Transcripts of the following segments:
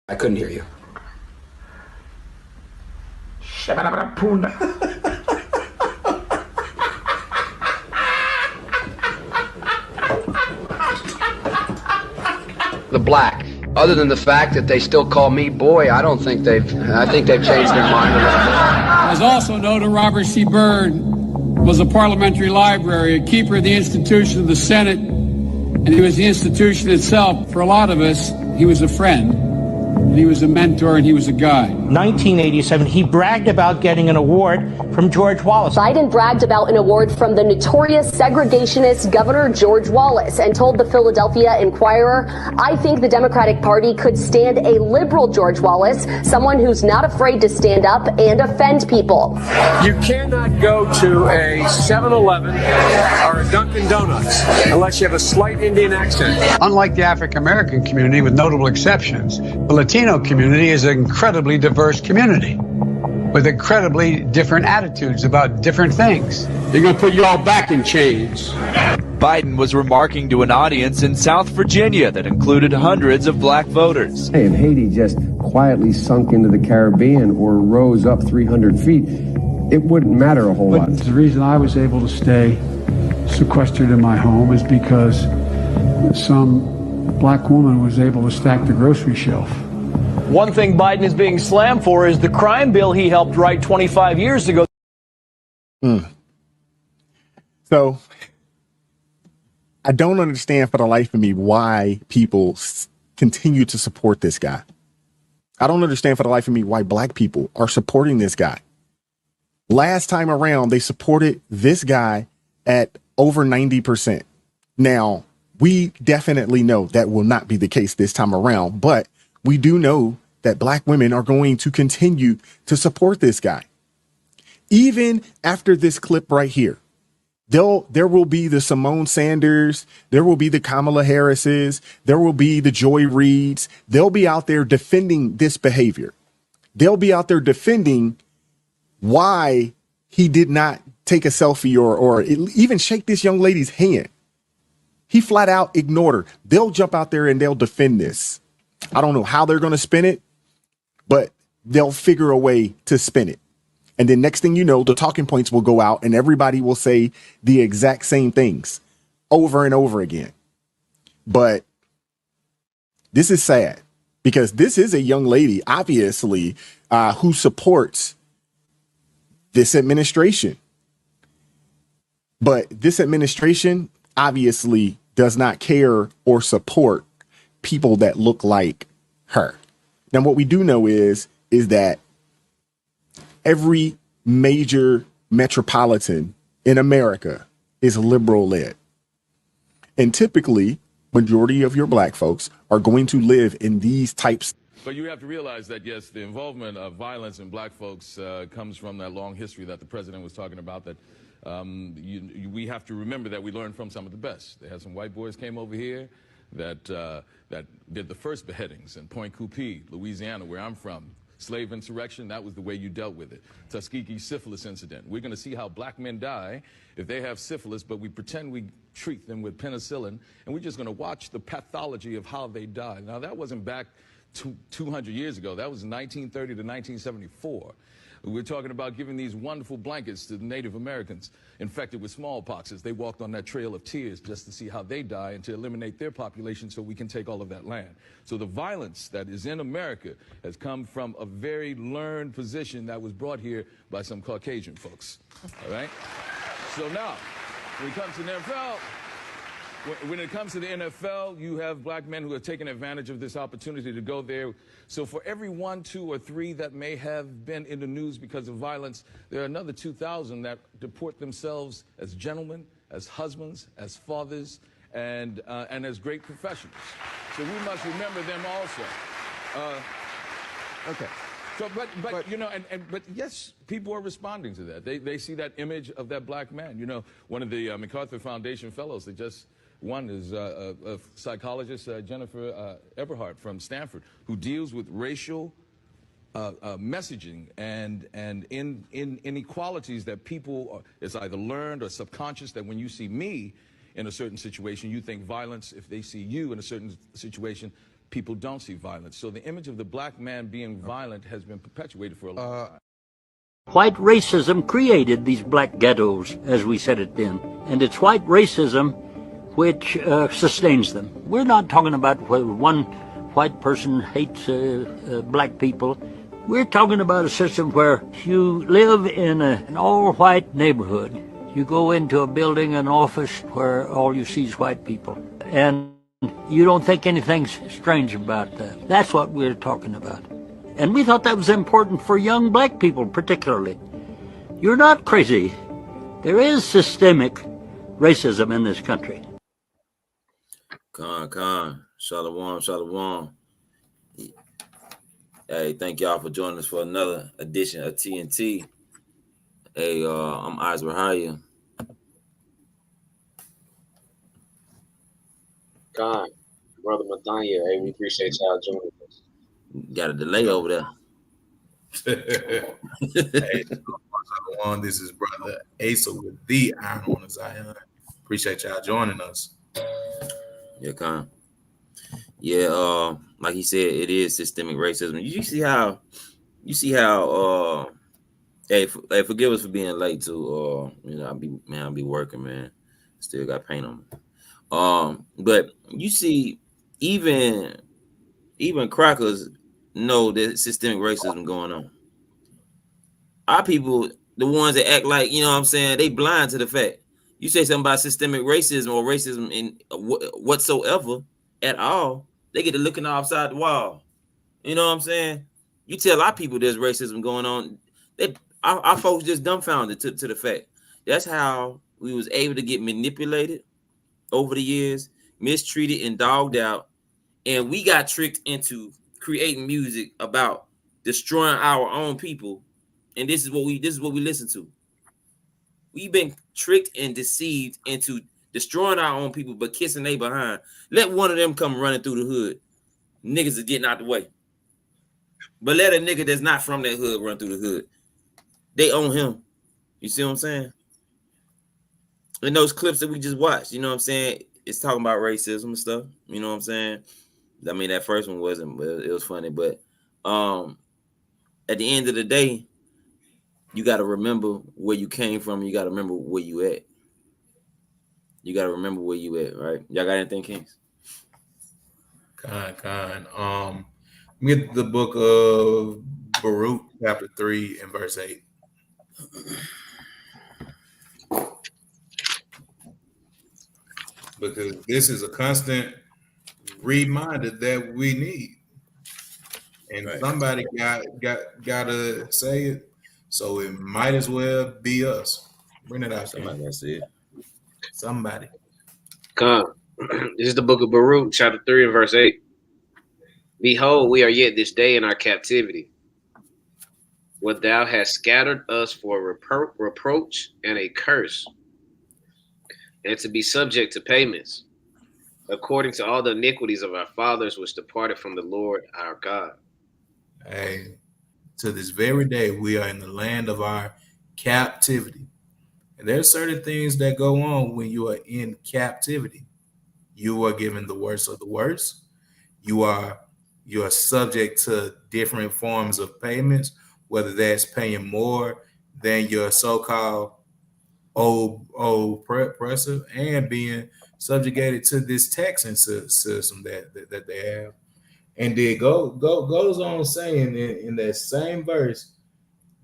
I couldn't hear you. The black. Other than the fact that they still call me boy, I think they've changed their mind a little bit. As also noted, Robert C. Byrd was a parliamentary library, a keeper of the institution of the Senate, and he was the institution itself. For a lot of us, he was a friend, and he was a mentor, and he was a guide. 1987, he bragged about getting an award from George Wallace. Biden bragged about an award from the notorious segregationist Governor George Wallace and told the Philadelphia Inquirer, "I think the Democratic Party could stand a liberal George Wallace, someone who's not afraid to stand up and offend people." You cannot go to a 7-Eleven or a Dunkin' Donuts unless you have a slight Indian accent. Unlike the African American community, with notable exceptions, the Latino community is an incredibly diverse community with incredibly different attitudes about different things. They're going to put you all back in chains. Biden was remarking to an audience in South Virginia that included hundreds of black voters. Hey, if Haiti just quietly sunk into the Caribbean or rose up 300 feet, it wouldn't matter a whole lot. The reason I was able to stay sequestered in my home is because some black woman was able to stack the grocery shelf. One thing Biden is being slammed for is the crime bill he helped write 25 years ago. So I don't understand for the life of me why people continue to support this guy. I don't understand for the life of me why black people are supporting this guy. Last time around, they supported this guy at over 90%. Now, we definitely know that will not be the case this time around, but we do know that black women are going to continue to support this guy. Even after this clip right here, there will be the Simone Sanders, there will be the Kamala Harrises, there will be the Joy Reids. They'll be out there defending this behavior. They'll be out there defending why he did not take a selfie or even shake this young lady's hand. He flat out ignored her. They'll jump out there and they'll defend this. I don't know how they're going to spin it, but they'll figure a way to spin it. And then next thing you know, the talking points will go out and everybody will say the exact same things over and over again. But this is sad because this is a young lady, obviously, who supports this administration. But this administration obviously does not care or support people that look like her. Now, what we do know is that every major metropolitan in America is liberal led. And typically, majority of your black folks are going to live in these types. But you have to realize that, yes, the involvement of violence in black folks comes from that long history that the president was talking about, that we have to remember that we learned from some of the best. They had some white boys came over here that did the first beheadings in Point Coupee, Louisiana, where I'm from. Slave insurrection, that was the way you dealt with it. Tuskegee syphilis incident. We're going to see how black men die if they have syphilis, but we pretend we treat them with penicillin, and we're just going to watch the pathology of how they die. Now, that wasn't back 200 years ago. That was 1930 to 1974. We're talking about giving these wonderful blankets to the Native Americans infected with smallpox as they walked on that trail of tears just to see how they die and to eliminate their population so we can take all of that land. So the violence that is in America has come from a very learned position that was brought here by some Caucasian folks. All right? So now, when it comes to the NFL, you have black men who have taken advantage of this opportunity to go there. So for every 1, 2, or 3 that may have been in the news because of violence, there are another 2,000 that deport themselves as gentlemen, as husbands, as fathers, and as great professionals. So we must remember them also. Okay. So, but you know, but yes, people are responding to that. They see that image of that black man. You know, one of the MacArthur Foundation fellows that just won is a psychologist, Jennifer Eberhardt from Stanford, who deals with racial messaging and inequalities that people is either learned or subconscious, that when you see me in a certain situation, you think violence. If they see you in a certain situation, people don't see violence. So the image of the black man being violent has been perpetuated for a long time. White racism created these black ghettos, as we said it then, and it's white racism which sustains them. We're not talking about whether one white person hates black people. We're talking about a system where you live in an all-white neighborhood. You go into a building, an office, where all you see is white people. And you don't think anything's strange about that. That's what we're talking about. And we thought that was important for young black people particularly. You're not crazy. There is systemic racism in this country. Khan. Shalom. Hey, thank y'all for joining us for another edition of TNT. Hey, I'm Isra Haya. Khan, Brother Mathanya, hey, we appreciate y'all joining us. Got a delay over there. Hey, this is Brother Asa with the Iron on Zion. Appreciate y'all joining us. Yeah, Khan. Yeah, like he said, it is systemic racism. You see how hey, forgive us for being late too. I'll be working, man. Still got paint on me. But you see, even crackers know that systemic racism going on. Our people, the ones that act like, you know what I'm saying, they blind to the fact. You say something about systemic racism or racism in whatsoever at all, they get to looking outside the wall. You know what I'm saying? You tell our people there's racism going on, our folks just dumbfounded to the fact. That's how we was able to get manipulated over the years, mistreated and dogged out, and we got tricked into creating music about destroying our own people. And this is what we listen to. We've been tricked and deceived into destroying our own people, but kissing they behind. Let one of them come running through the hood. Niggas is getting out the way. But let a nigga that's not from that hood run through the hood. They own him. You see what I'm saying? In those clips that we just watched, you know what I'm saying? It's talking about racism and stuff. You know what I'm saying? I mean, that first one wasn't, but it was funny. But at the end of the day, you got to remember where you came from. You got to remember where you at. You got to remember where you at, right? Y'all got anything, Kings? Khan. Get the book of Baruch, chapter 3 and verse 8. Because this is a constant reminder that we need. And right. Somebody gotta say it. So it might as well be us. Bring it out. Somebody gotta say it. Somebody. Come. This is the book of Baruch, chapter 3 and verse 8. Behold, we are yet this day in our captivity. What thou hast scattered us for reproach and a curse, and to be subject to payments, according to all the iniquities of our fathers which departed from the Lord our God. Hey, to this very day, we are in the land of our captivity. And there are certain things that go on when you are in captivity. You are given the worst of the worst. You are subject to different forms of payments, whether that's paying more than your so-called oppressive and being subjugated to this taxing system that they have. And it goes on saying in that same verse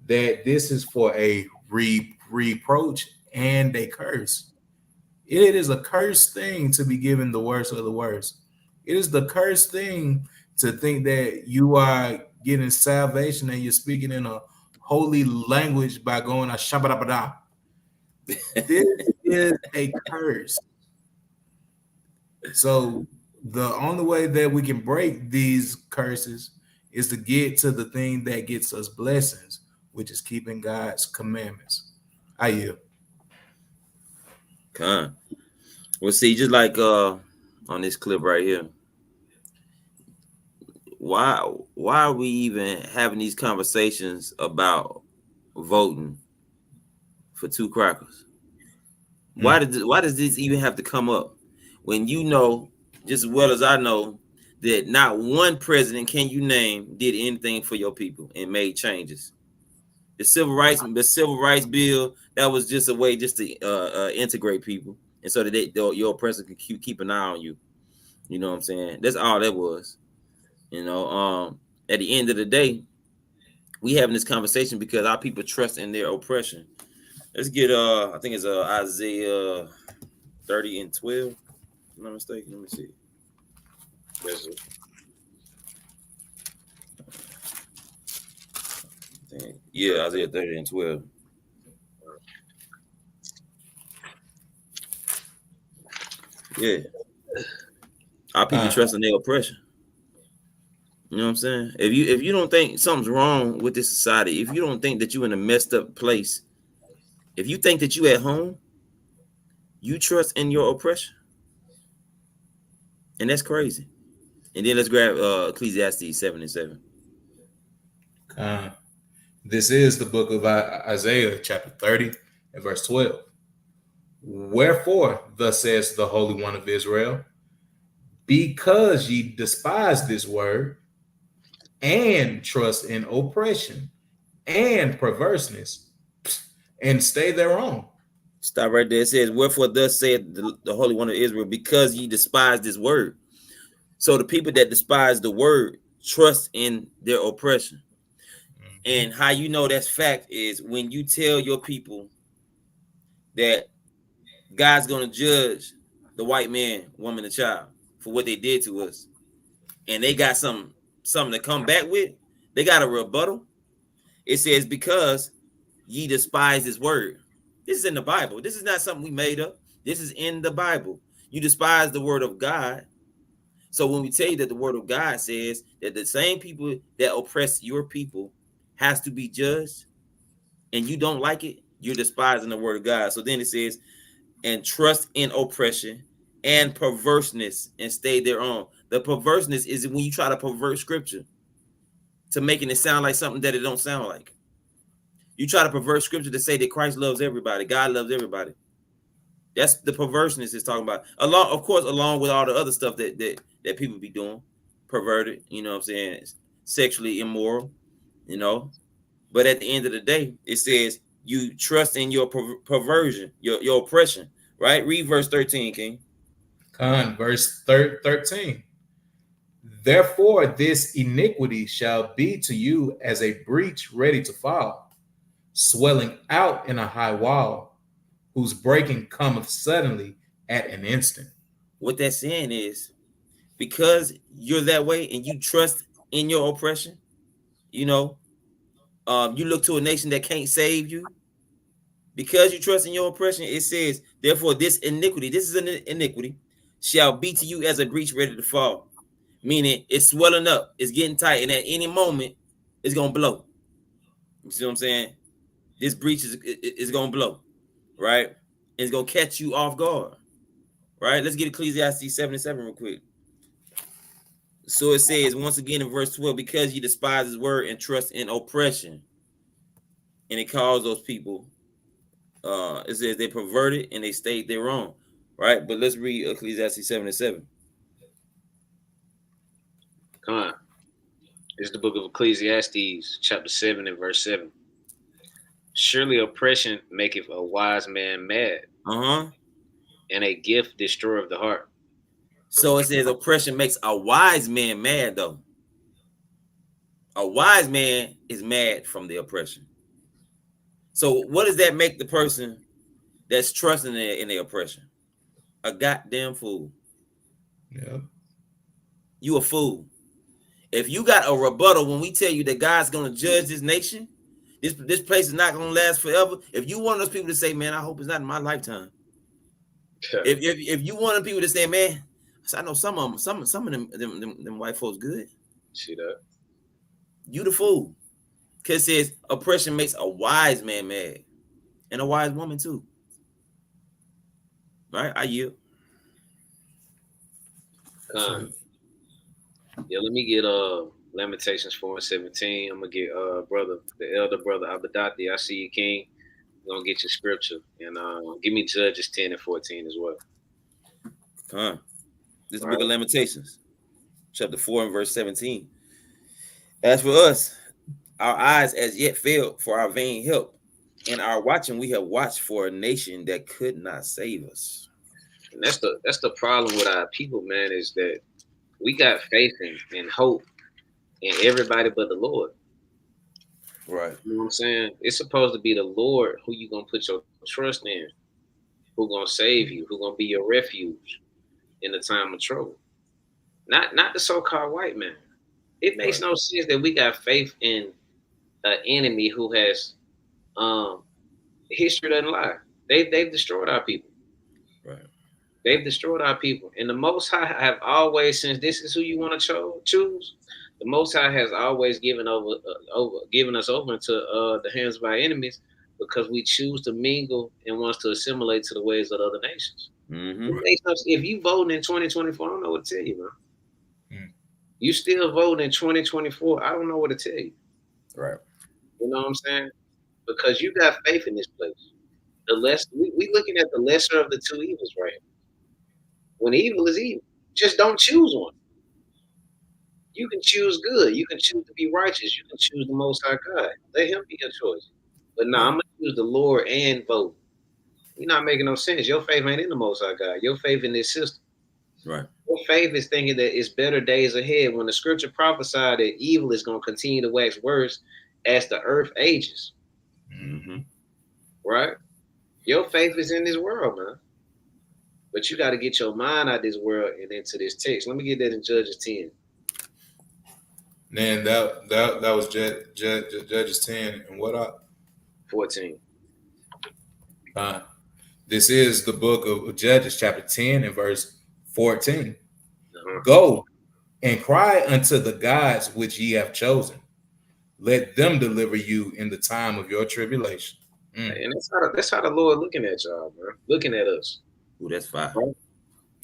that this is for a reproach and a curse. It is a cursed thing to be given the worst of the worst. It is the cursed thing to think that you are getting salvation and you're speaking in a holy language by going a shabba-dabba-da. This is a curse. So the only way that we can break these curses is to get to the thing that gets us blessings, which is keeping God's commandments. I yield. Con. Well, see, just like on this clip right here, why are we even having these conversations about voting for two crackers? Why does this even have to come up when you know just as well as I know that not one president can you name did anything for your people and made changes. The civil rights bill, that was just a way just to integrate people, and so that your oppressor can keep an eye on you. You know what I'm saying? That's all that was. You know, at the end of the day, we having this conversation because our people trust in their oppression. Let's get I think it's Isaiah 30:12. If I'm not mistaken. Let me see. Yeah, Isaiah 30:12. Yeah. Our people trust in their oppression. You know what I'm saying? If you don't think something's wrong with this society, if you don't think that you're in a messed up place, if you think that you at home, you trust in your oppression. And that's crazy. And then let's grab Ecclesiastes 7:7. This is the book of Isaiah, chapter 30 and verse 12. Wherefore, thus says the Holy One of Israel, because ye despise this word and trust in oppression and perverseness and stay thereon. Stop right there. It says, wherefore thus said the Holy One of Israel, because ye despise this word. So the people that despise the word trust in their oppression. And how you know that's fact is when you tell your people that God's going to judge the white man, woman, and child for what they did to us, and they got something to come back with, they got a rebuttal. It says, because ye despise his word. This is in the Bible. This is not something we made up. This is in the Bible. You despise the word of God. So when we tell you that the word of God says that the same people that oppress your people has to be judged, and you don't like it, you're despising the word of God. So then it says, and trust in oppression and perverseness and stay thereon. The perverseness is when you try to pervert scripture to making it sound like something that it don't sound like. You try to pervert scripture to say that Christ loves everybody, God loves everybody. That's the perverseness it's talking about. Along with all the other stuff that people be doing, perverted, you know what I'm saying, sexually immoral, you know. But at the end of the day, it says you trust in your perversion, your oppression, right? Read verse 13, King. Verse 13. Therefore, this iniquity shall be to you as a breach ready to fall, swelling out in a high wall, whose breaking cometh suddenly at an instant. What that's saying is, because you're that way and you trust in your oppression, you know, you look to a nation that can't save you. Because you trust in your oppression, it says, therefore, this iniquity, this is an iniquity, shall be to you as a breach ready to fall. Meaning it's swelling up, it's getting tight, and at any moment, it's going to blow. You see what I'm saying? This breach is going to blow, right? And it's going to catch you off guard, right? Let's get Ecclesiastes 7:7 real quick. So it says, once again in verse 12, because you despise his word and trust in oppression. And it calls those people, it says they perverted and they stayed their own, right? But let's read Ecclesiastes 7:7. Come on. This is the book of Ecclesiastes, chapter 7 and verse 7. Surely oppression maketh a wise man mad, and a gift destroyeth the heart. So it says oppression makes a wise man mad, though. A wise man is mad from the oppression. So what does that make the person that's trusting in the oppression? A goddamn fool. Yeah. You a fool. If you got a rebuttal when we tell you that God's going to judge this nation, this place is not going to last forever. If you want those people to say, man, I hope it's not in my lifetime. If you want people to say, man, I know some of them white folks good. See that? You the fool. Because it says oppression makes a wise man mad. And a wise woman too. Right? I yield. Yeah, let me get Lamentations 4:17. I'm gonna get the elder brother Abadati. I see you, King. I'm gonna get your scripture and give me Judges 10 and 14 as well. This is the book of Lamentations. chapter 4 and verse 17. As for us, our eyes as yet failed for our vain help. In our watching, we have watched for a nation that could not save us. And that's the problem with our people, man, is that we got faith and hope in everybody but the Lord. Right. You know what I'm saying? It's supposed to be the Lord who you gonna put your trust in, who gonna save you, who gonna be your refuge in the time of trouble. Not the so-called white man. It makes no sense that we got faith in an enemy who has history doesn't lie. They've destroyed our people. Right. They've destroyed our people. And the Most High have always, since this is who you want to choose, the Most High has always given us over into the hands of our enemies because we choose to mingle and wants to assimilate to the ways of other nations. Mm-hmm. If you voting in 2024, I don't know what to tell you, man. You still voting in 2024, I don't know what to tell you. Right. You know what I'm saying? Because you got faith in this place. The less we looking at the lesser of the two evils, right? When evil is evil, just don't choose one. You can choose good. You can choose to be righteous. You can choose the Most High God. Let Him be your choice. But no, I'm gonna choose the Lord and vote. You're not making no sense. Your faith ain't in the Most High God. Your faith in this system. Right. Your faith is thinking that it's better days ahead when the scripture prophesied that evil is going to continue to wax worse as the earth ages. Mm-hmm. Right? Your faith is in this world, man. But you got to get your mind out of this world and into this text. Let me get that in Judges 10. Man, that was Judges 10 and what up? 14. This is the book of Judges, chapter 10 and verse 14. Go and cry unto the gods which ye have chosen. Let them deliver you in the time of your tribulation. And that's how the Lord looking at y'all, man. Looking at us. Ooh, that's fine. Right?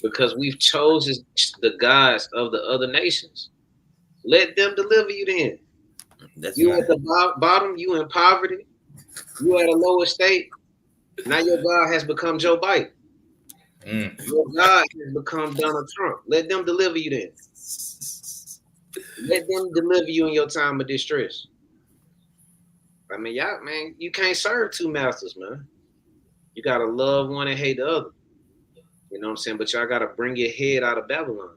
Because we've chosen the gods of the other nations. Let them deliver you then. That's you fine. at the bottom, you in poverty, you at a lower state. Now your God has become Joe Biden. Your God has become Donald Trump. Let them deliver you then. Let them deliver you in your time of distress. I mean, y'all, man, you can't serve two masters, man. You gotta love one and hate the other. You know what I'm saying? But y'all gotta bring your head out of Babylon.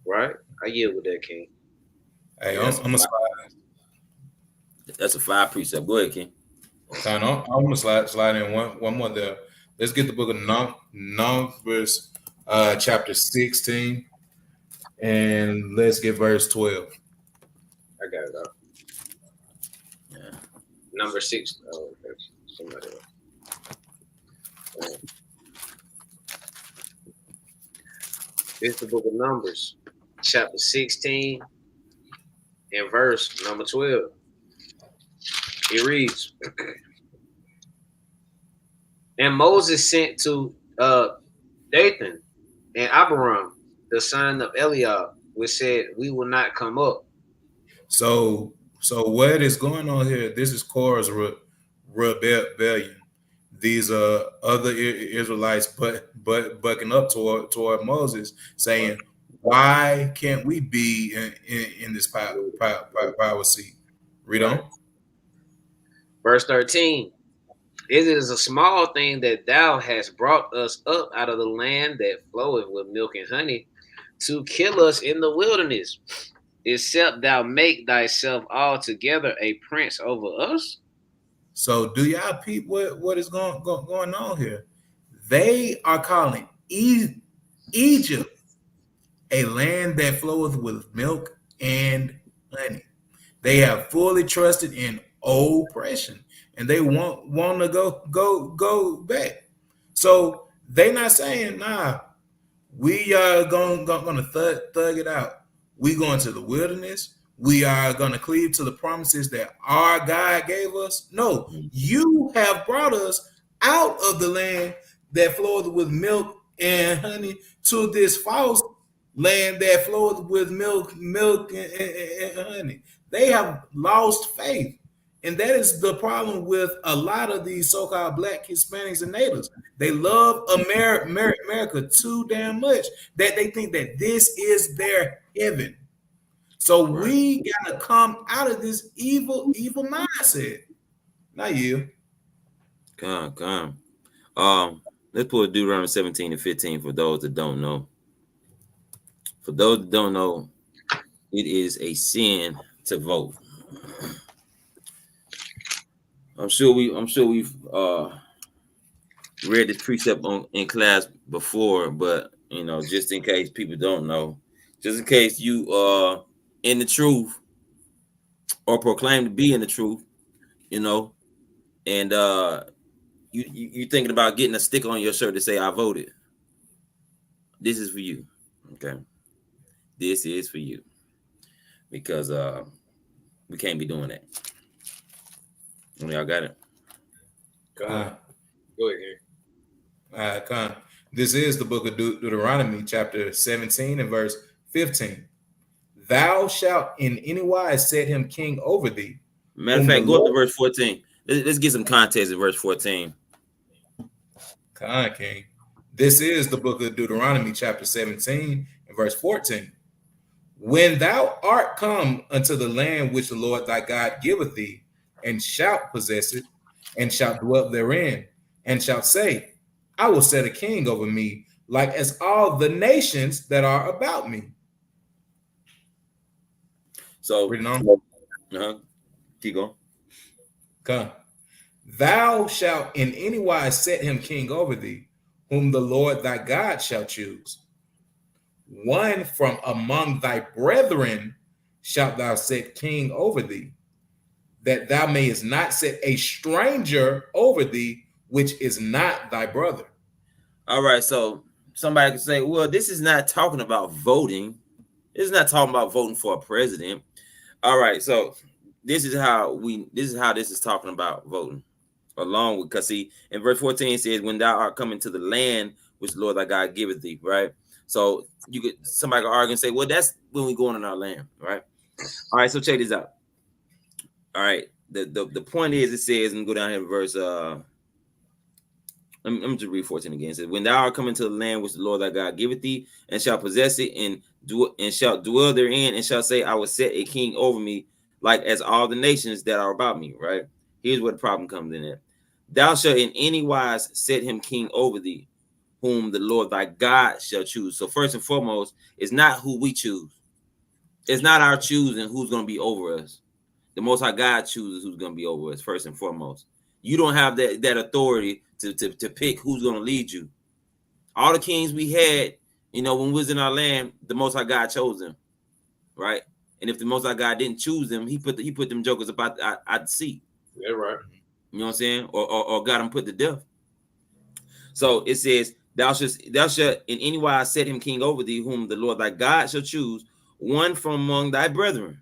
Right? I yield with that, King. Hey, I'm gonna slide. That's a 5 precept. Go ahead, King. I'm gonna slide in one more there. Let's get the book of Numbers, chapter 16, and let's get verse 12. I got it up. Yeah. Number 6. Oh, okay. Somebody else. This is the book of Numbers, chapter 16, and verse number 12. It reads, and Moses sent to Dathan and Abiram, the son of Eliab, which said, we will not come up. So what is going on here? This is Korah's rebellion. These other Israelites but bucking up toward Moses, saying, why can't we be in this power seat? Read on. Verse 13. It is a small thing that thou hast brought us up out of the land that floweth with milk and honey to kill us in the wilderness, except thou make thyself altogether a prince over us. So do y'all peep what is going on here? They are calling Egypt a land that floweth with milk and honey. They have fully trusted in oppression, and they want to go back. So they not saying, nah, we are gonna thug it out. We going to the wilderness. We are gonna cleave to the promises that our God gave us. No, you have brought us out of the land that floweth with milk and honey to this false land that floweth with milk and honey. They have lost faith And that is the problem with a lot of these so-called Black Hispanics and natives. They love America too damn much that they think that this is their heaven. So we gotta come out of this evil mindset. Not you. Come. Let's pull Deuteronomy 17 and 15 for those that don't know. For those that don't know, it is a sin to vote. I'm sure we've read this precept in class before, but just in case people don't know, just in case you are in the truth or proclaim to be in the truth, and you thinking about getting a sticker on your shirt to say I voted. This is for you. Okay. This is for you. Because we can't be doing that. Y'all got it? Go ahead here. All right, come. This is the book of Deuteronomy, chapter 17 and verse 15. Thou shalt in any wise set him king over thee. Matter of fact, go up to verse 14. Let's get some context in verse 14. King. This is the book of Deuteronomy, chapter 17 and verse 14. When thou art come unto the land which the Lord thy God giveth thee, and shalt possess it, and shalt dwell therein, and shalt say, I will set a king over me, like as all the nations that are about me. So, reading on. Keep going. Come. Thou shalt in any wise set him king over thee, whom the Lord thy God shall choose. One from among thy brethren shalt thou set king over thee, that thou mayest not set a stranger over thee, which is not thy brother. All right, so somebody could say, well, this is not talking about voting. This is not talking about voting for a president. All right, so this is how this is talking about voting. Along with, because see, in verse 14 it says, when thou art coming to the land which the Lord thy God giveth thee, right? So somebody could argue and say, well, that's when we going in our land, right? All right, so check this out. All right, the point is, it says, and go down here in verse let me just read 14 again. It says, when thou art coming to the land which the Lord thy God giveth thee, and shall possess it, and shalt dwell therein, and shall say, I will set a king over me, like as all the nations that are about me, right? Here's where the problem comes in at. Thou shalt in any wise set him king over thee, whom the Lord thy God shall choose. So first and foremost, it's not who we choose. It's not our choosing who's going to be over us. The Most High God chooses who's going to be over us, first and foremost. You don't have that authority to pick who's going to lead you. All the kings we had, when we was in our land, the Most High God chose them, right? And if the Most High God didn't choose them, he put them jokers up out the seat. Yeah, right. You know what I'm saying? Or got them put to death. So it says, thou shalt in any wise set him king over thee, whom the Lord thy God shall choose, one from among thy brethren.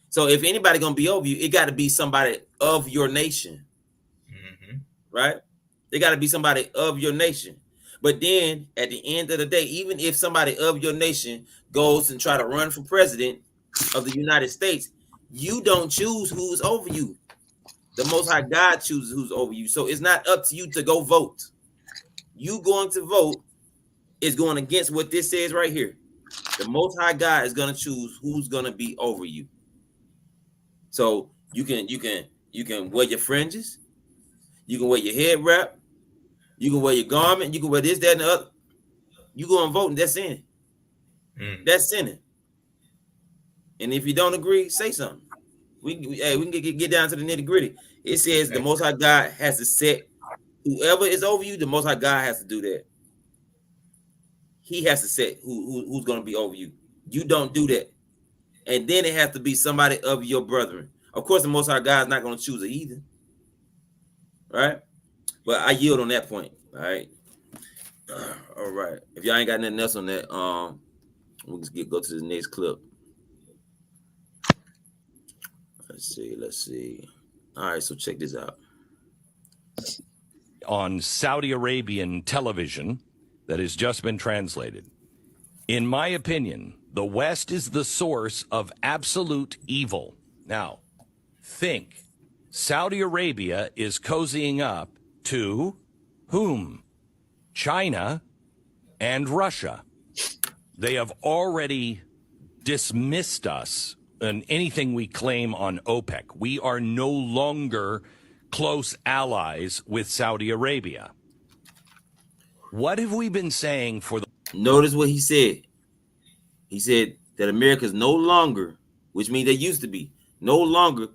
So if anybody gonna be over you, it got to be somebody of your nation, right? They got to be somebody of your nation. But then at the end of the day, even if somebody of your nation goes and try to run for president of the United States, you don't choose who's over you. The Most High God chooses who's over you. So it's not up to you to go vote. You going to vote is going against what this says right here. The Most High God is going to choose who's going to be over you. So you can wear your fringes, you can wear your head wrap, you can wear your garment, you can wear this, that, and the other. You go and vote, and that's sinning. That's sinning. And if you don't agree, say something. We can get down to the nitty gritty. It says the Most High God has to set whoever is over you. The Most High God has to do that. He has to set who's going to be over you. You don't do that. And then it has to be somebody of your brethren. Of course, the Most High God is not going to choose a heathen, right? But I yield on that point. All right. All right. If y'all ain't got nothing else on that, we'll just go to the next clip. Let's see. All right, so check this out. On Saudi Arabian television that has just been translated. In my opinion, the West is the source of absolute evil. Now, think Saudi Arabia is cozying up to whom? China and Russia. They have already dismissed us and anything we claim on OPEC. We are no longer close allies with Saudi Arabia. What have we been saying for the... Notice what he said. He said that America is no longer, which means they used to be, no longer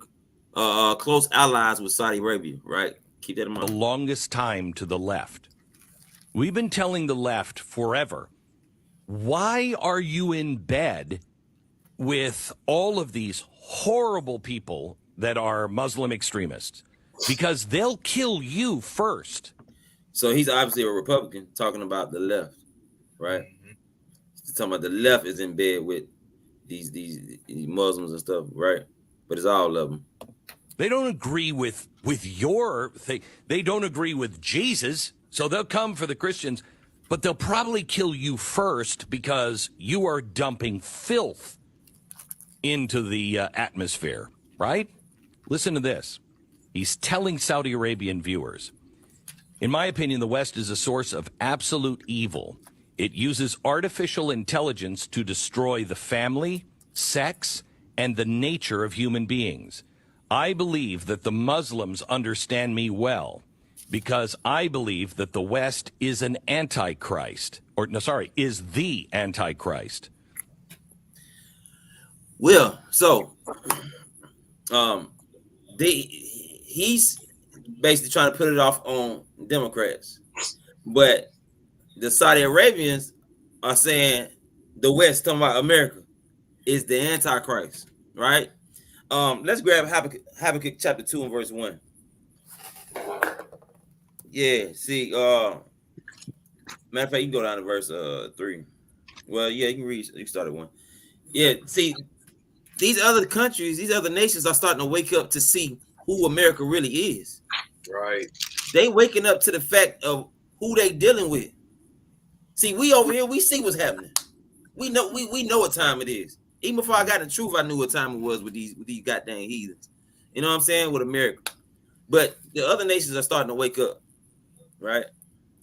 close allies with Saudi Arabia, right? Keep that in mind. The longest time to the left. We've been telling the left forever, why are you in bed with all of these horrible people that are Muslim extremists? Because they'll kill you first. So he's obviously a Republican talking about the left, right? He's talking about the left is in bed with these Muslims and stuff, right? But it's all of them. They don't agree with your thing. They don't agree with Jesus, so they'll come for the Christians, but they'll probably kill you first because you are dumping filth into the atmosphere, right? Listen to this. He's telling Saudi Arabian viewers, in my opinion, the West is a source of absolute evil. It uses artificial intelligence to destroy the family, sex, and the nature of human beings. I believe that the Muslims understand me well because I believe that the West is an antichrist, is the antichrist. Well, so he's basically trying to put it off on Democrats, but the Saudi Arabians are saying the West, talking about America, is the Antichrist, right? Let's grab Habakkuk chapter 2 and verse 1. Yeah, see, matter of fact, you can go down to verse 3. Well, yeah, you can read. You start at 1. Yeah, see, these other countries, these other nations are starting to wake up to see who America really is. Right. They waking up to the fact of who they dealing with. See, we over here, we see what's happening. We know what time it is. Even before I got the truth, I knew what time it was with these goddamn heathens. You know what I'm saying? With America. But the other nations are starting to wake up, right?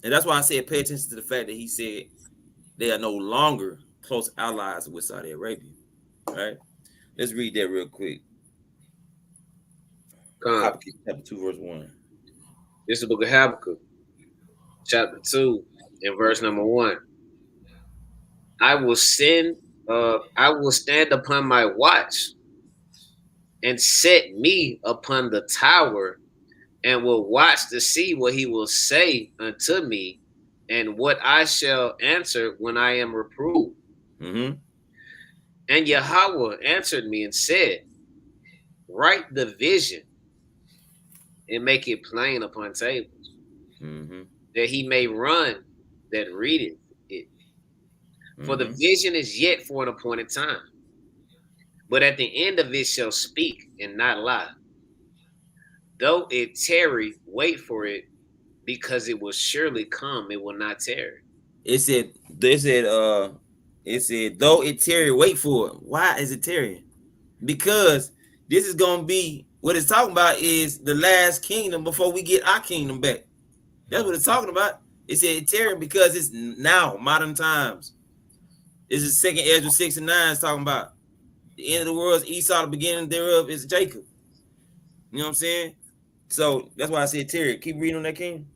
And that's why I said pay attention to the fact that he said they are no longer close allies with Saudi Arabia, right? Let's read that real quick. Habakkuk chapter 2, verse 1. This is the book of Habakkuk, chapter 2, and verse number 1. I will stand upon my watch and set me upon the tower and will watch to see what he will say unto me and what I shall answer when I am reproved. Mm-hmm. And Yahweh answered me and said, write the vision and make it plain upon tables, that he may run that readeth it. For the vision is yet for an appointed time, but at the end of it shall speak and not lie. Though it tarry, wait for it, because it will surely come, it will not tarry. It said, though it tarry, wait for it. Why is it tarrying? Because this is gonna be what it's talking about is the last kingdom before we get our kingdom back. That's what it's talking about. It said it tarrying because it's now, modern times. This is 2 Ezra 6 and 9 is talking about the end of the world is Esau, the beginning thereof is Jacob. You know what I'm saying? So that's why I said tarry. Keep reading on that, King.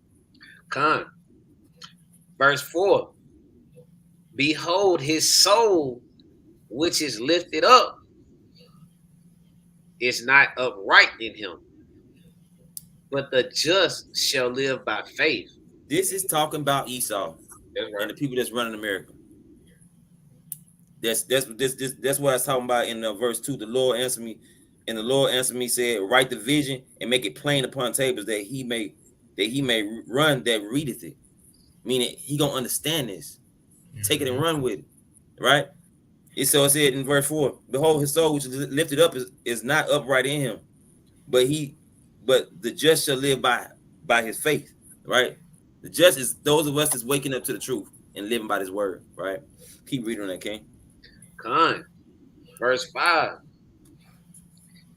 Con. Verse 4. Behold, his soul, which is lifted up, is not upright in him, but the just shall live by faith. This is talking about Esau and the people that's running America. That's what I was talking about in verse 2. The Lord answered me, and the Lord answered me, said, write the vision and make it plain upon tables that he may run that readeth it. Meaning he gonna understand this. Take it and run with it. Right? So it said in verse 4, behold, his soul which is lifted up is not upright in him, but the just shall live by his faith. Right? The just is those of us that's waking up to the truth and living by this word. Right? Keep reading on that, King. Con. Verse 5.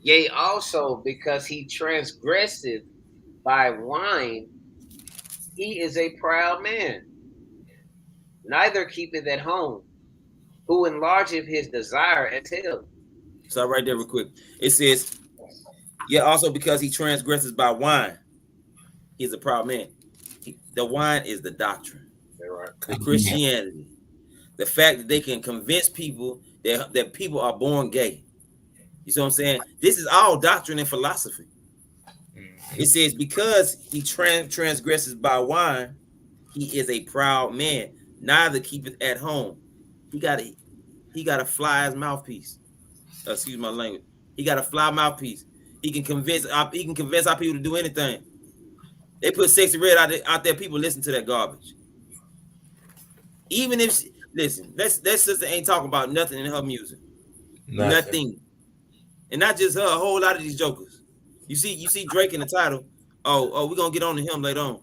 Yea, also because he transgresseth by wine, he is a proud man. Neither keepeth at home, who enlargeth his desire at hell. So right there real quick. It says, yeah, also because he transgresses by wine, he's a proud man. The wine is the doctrine, the Christianity, the fact that they can convince people that people are born gay. You see what I'm saying? This is all doctrine and philosophy. It says because he transgresses by wine, he is a proud man. Neither keepeth at home. He got a fly as mouthpiece. Excuse my language. He got a fly mouthpiece. He can convince our people to do anything. They put Sexy Red out there. People listen to that garbage. Even if listen, that sister ain't talking about nothing in her music. Nothing. And not just her, a whole lot of these jokers. You see Drake in the title. Oh, we're gonna get on to him later on.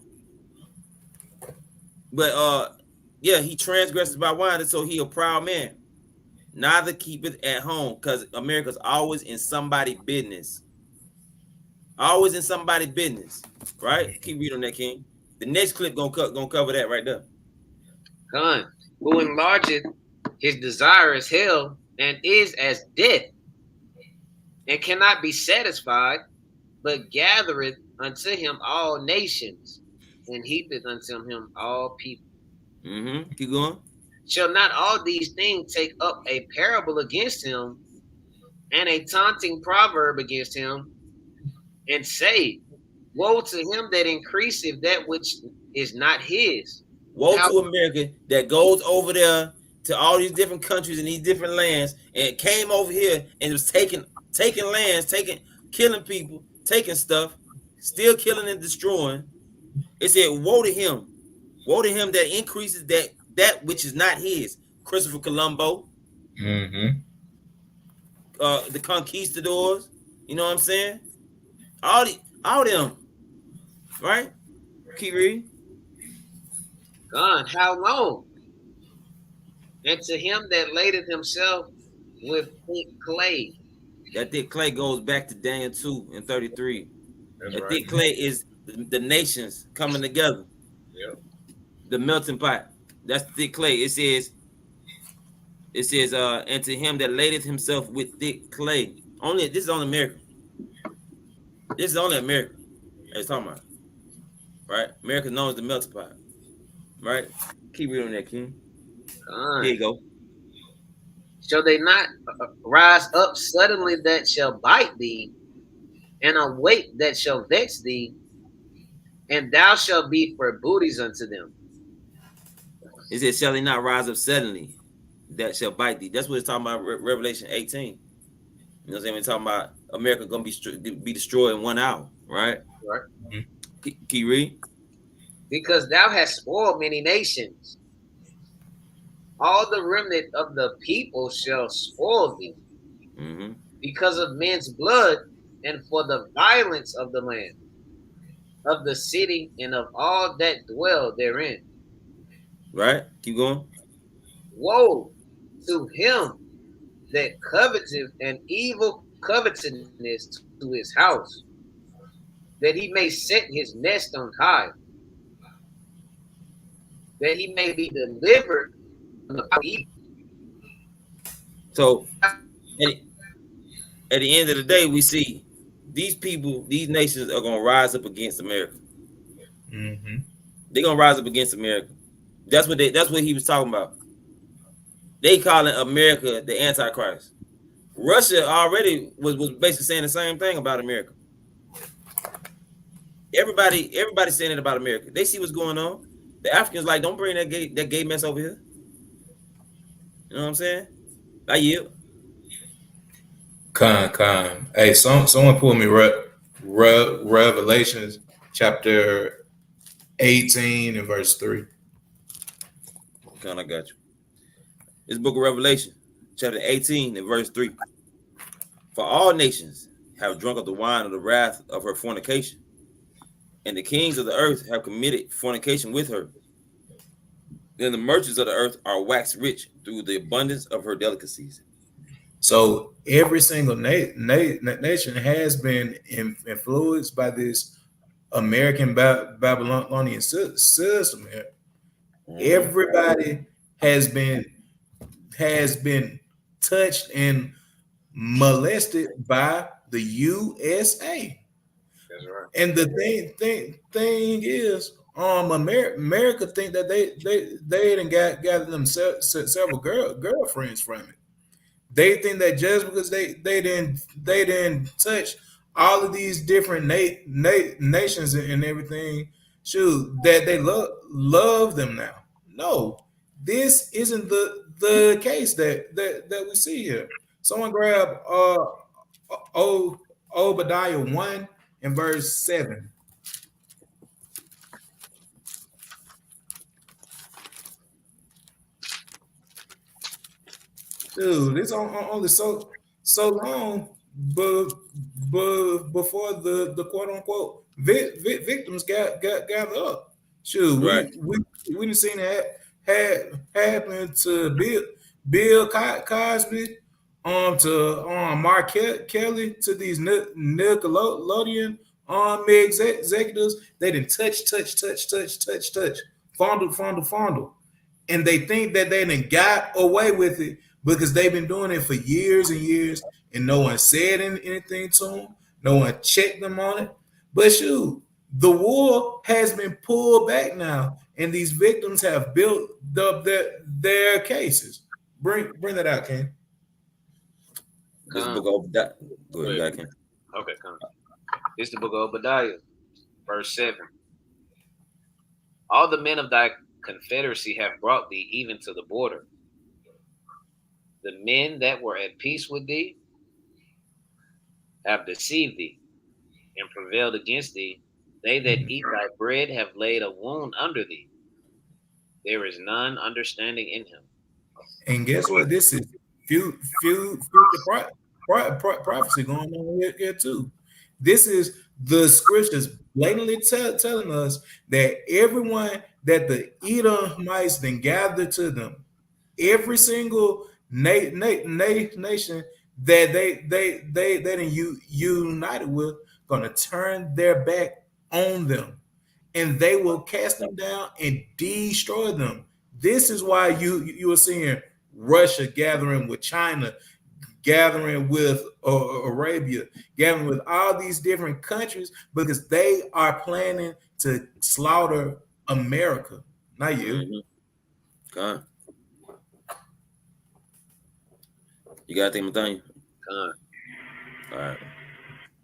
But yeah, he transgresses by wine, and so he a proud man. Neither keepeth at home, because America's always in somebody's business. Always in somebody's business, right? Keep reading on that, King. The next clip gonna cover that right there. Con, who enlargeth his desire as hell, and is as death, and cannot be satisfied, but gathereth unto him all nations, and heapeth unto him all people. Keep going. Shall not all these things take up a parable against him, and a taunting proverb against him, and say, woe to him that increaseth that which is not his. Woe to America that goes over there to all these different countries and these different lands, and came over here and was taking lands, killing people, taking stuff, still killing and destroying. It said, woe to him that increases that which is not his. Christopher Colombo, the conquistadors, you know what I'm saying? All them, right? Keep reading. God, how long? And to him that ladeth himself with thick clay. That thick clay goes back to Daniel 2:33. That's that right. Thick clay is the nations coming together. Yep. The melting pot. That's thick clay. It says, and to him that ladeth himself with thick clay. This is only America. This is only America. It's talking about. Right? America known as the melting pot. Right? Keep reading that, King. Here you go. Shall they not rise up suddenly that shall bite thee, and awake that shall vex thee, and thou shalt be for booties unto them? It says, shall they not rise up suddenly that shall bite thee? That's what it's talking about, Revelation 18. You know what I'm saying? We're talking about America going to be destroyed in 1 hour, right? Right. Can you read? Because thou hast spoiled many nations. All the remnant of the people shall spoil thee, because of men's blood, and for the violence of the land, of the city, and of all that dwell therein. Right? Keep going. Woe to him that coveteth an evil covetousness to his house, that he may set his nest on high, that he may be delivered from the evil. So at the end of the day, we see these people, these nations are going to rise up against America. They're going to rise up against America. That's what he was talking about. They calling America the Antichrist. Russia already was basically saying the same thing about America. Everybody's saying it about America. They see what's going on. The Africans like, don't bring that gay mess over here. You know what I'm saying? I yield. Con. Hey, someone pull me Revelations chapter 18 and verse 3. Con, I got you. This book of Revelation, chapter 18 and verse 3. For all nations have drunk of the wine of the wrath of her fornication, and the kings of the earth have committed fornication with her. Then the merchants of the earth are waxed rich through the abundance of her delicacies. So every single nation has been influenced by this American Babylonian system here. Everybody has been touched and molested by the USA. That's right. And the thing is, America think that they didn't gather them several girlfriends from it. They think that just because they didn't touch all of these different nations and everything, shoot, that they love them now. No, this isn't the case that we see here. Someone grab Obadiah 1 and verse 7. Dude, it's only so long before the quote unquote victims gather up. Shoot, Right. we didn't seen that happen to Bill Cosby, to Mark Kelly, to these Nickelodeon executives. They didn't touch, fondle. And they think that they done got away with it because they've been doing it for years and years, and no one said anything to them. No one checked them on it. But shoot, the war has been pulled back now, and these victims have built up their cases. Bring that out, Ken. This book of Obadiah. Go ahead, Ken. Okay, come. This is the book of Obadiah, verse 7. All the men of thy confederacy have brought thee even to the border. The men that were at peace with thee have deceived thee and prevailed against thee. They that eat thy bread have laid a wound under thee. There is none understanding in him. And guess what? This is future prophecy going on here too. This is the scriptures blatantly telling us that everyone that the Edomites then gathered to them, every single nation that they united with, gonna turn their back on them, and they will cast them down and destroy them. This is why you are seeing Russia gathering with China, gathering with Arabia, gathering with all these different countries, because they are planning to slaughter America, not you. God. You got anything, Nathaniel? Con. All right.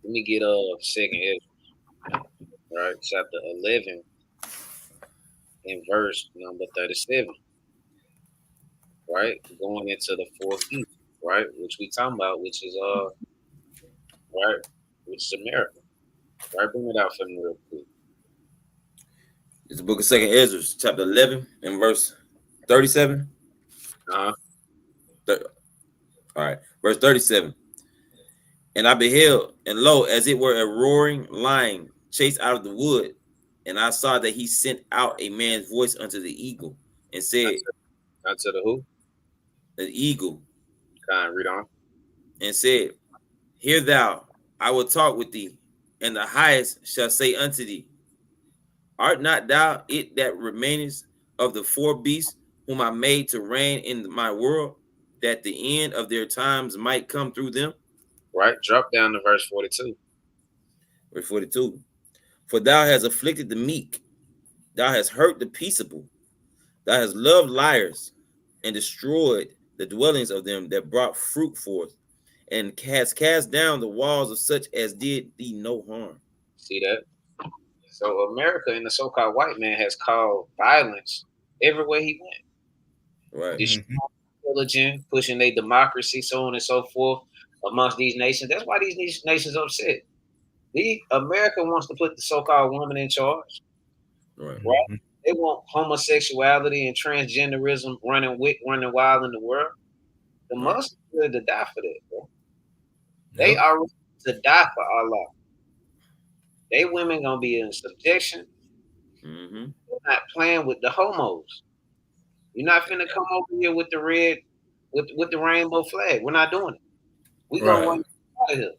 Let me get second Ezra. Right, chapter 11 and verse number 37. Right, going into the fourth beast, right, which we talking about, which is right, which is America. Right, bring it out for me real quick. It's the book of Second Ezra, chapter 11 and verse 37. Uh-huh. All right, verse 37. And I beheld, and lo, as it were a roaring lion chased out of the wood, and I saw that he sent out a man's voice unto the eagle, and said, unto the who? The eagle. Read on. And said, Hear thou, I will talk with thee, and the highest shall say unto thee, Art not thou it that remainest of the four beasts whom I made to reign in my world, that the end of their times might come through them? Right, drop down to verse 42. Verse 42. For thou hast afflicted the meek, thou hast hurt the peaceable, thou hast loved liars, and destroyed the dwellings of them that brought fruit forth, and hast cast down the walls of such as did thee no harm. See that? So America and the so-called white man has called violence everywhere he went. Right. Destroying religion, pushing their democracy, so on and so forth amongst these nations. That's why these nations are upset. America wants to put the so-called woman in charge. Right. They want homosexuality and transgenderism running wild in the world. The Muslims are ready to die for that, bro. They are ready to die for Allah. They women gonna be in subjection. You're not playing with the homos. You're not finna come over here with the red, with the rainbow flag. We're not doing it. We gonna run out of here.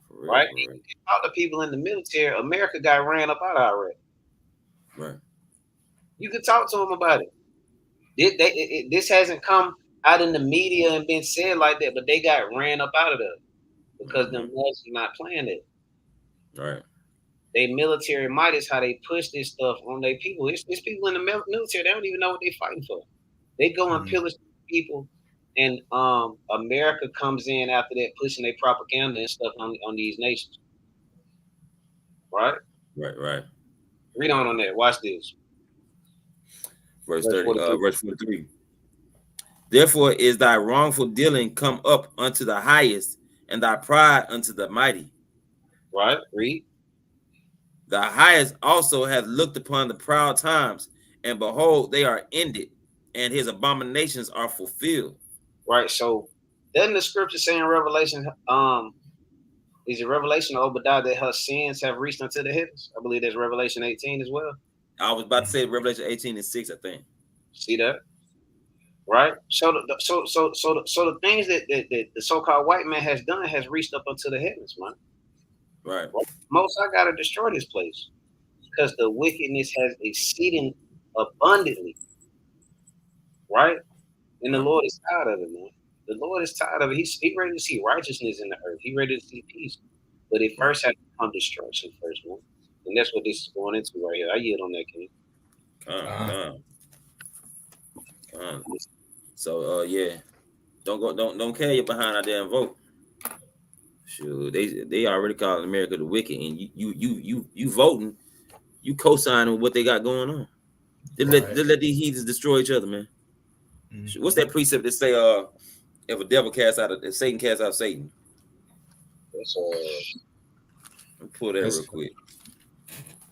Right? You can talk to people in the military. America got ran up out of Iraq. Right. You can talk to them about it. This hasn't come out in the media and been said like that, but they got ran up out of there because the Muslims are not playing it. Right. They military might is how they push this stuff on their people. It's people in the military. They don't even know what they're fighting for. They go and pillage people, and America comes in after that, pushing their propaganda and stuff on these nations. Right. Right. Read on that. Watch this. Verse 43. Therefore is thy wrongful dealing come up unto the highest, and thy pride unto the mighty. Right. Read. The highest also hath looked upon the proud times, and behold, they are ended, and his abominations are fulfilled. Right. So doesn't the scripture say in Revelation, is it Revelation or Obadiah that her sins have reached unto the heavens? I believe there's Revelation 18 as well. I was about to say Revelation 18:6, I think. See that? Right. So the things that the so-called white man has done has reached up unto the heavens, man. Right. Most I gotta destroy this place because the wickedness has exceeding abundantly. Right? And the Lord is tired of it, man. The Lord is tired of it. He's ready to see righteousness in the earth. He's ready to see peace. But it first has to come destruction first, man. And that's what this is going into right here. I yield on that, King. So yeah. Don't carry your behind out there and vote. Sure, they already call America the wicked, and you voting, you co-signing what they got going on. They let these heathens destroy each other, man. What's that precept that say if a devil casts out if Satan casts out Satan? That's Let me pull that real quick.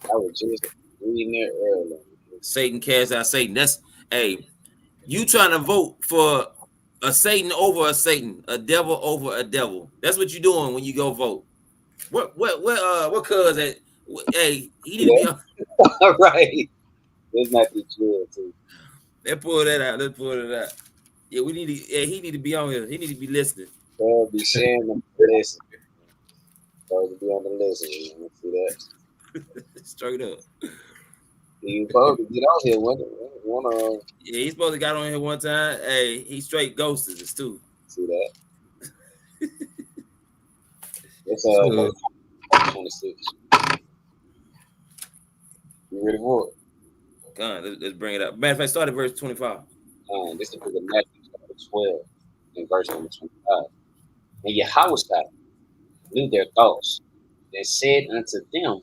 I was just reading that earlier. Satan casts out Satan. That's you trying to vote for a Satan over a Satan, a devil over a devil. That's what you're doing when you go vote. What cuz that? Hey, he need to be on. Right. This might be true too. Let's pull that out. Yeah, we need to. Yeah, he need to be on here. He need to be listening. Well, be sharing the list. Supposed to be on the list. You see that? Straight up. You supposed to get on here one. Yeah, he's supposed to got on here one time. Hey, he straight ghosted us too. See that? It's 26. You ready for it? Come on, let's bring it up. Matter of fact, start at verse 25. This is the book of Matthew, chapter 12, and verse number 25. And Yahushua knew their thoughts, and said unto them,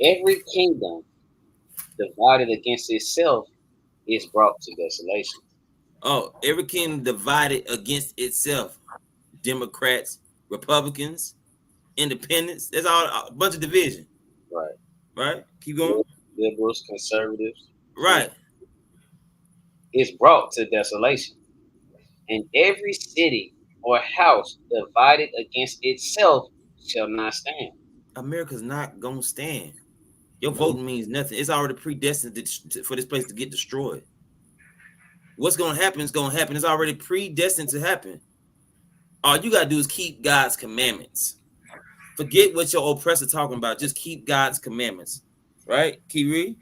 every kingdom divided against itself is brought to desolation. Oh, every kingdom divided against itself. Democrats, Republicans, independents. There's all a bunch of division. Right? Keep going. Liberals, conservatives. Right. It's brought to desolation. And every city or house divided against itself shall not stand. America's not going to stand. Your voting means nothing. It's already predestined for this place to get destroyed. What's going to happen is going to happen. It's already predestined to happen. All you got to do is keep God's commandments. Forget what your oppressor talking about. Just keep God's commandments. Right? Keep reading.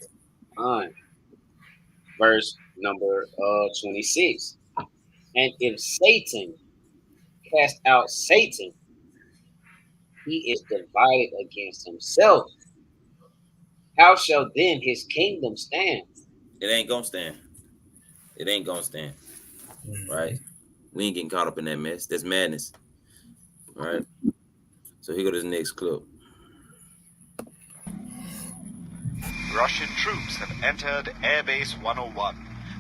Verse number 26. And if Satan cast out Satan, he is divided against himself. How shall then his kingdom stand? It ain't gonna stand. It ain't gonna stand. Right? We ain't getting caught up in that mess. That's madness. All right. So here go this next clip. Russian troops have entered Airbase 101,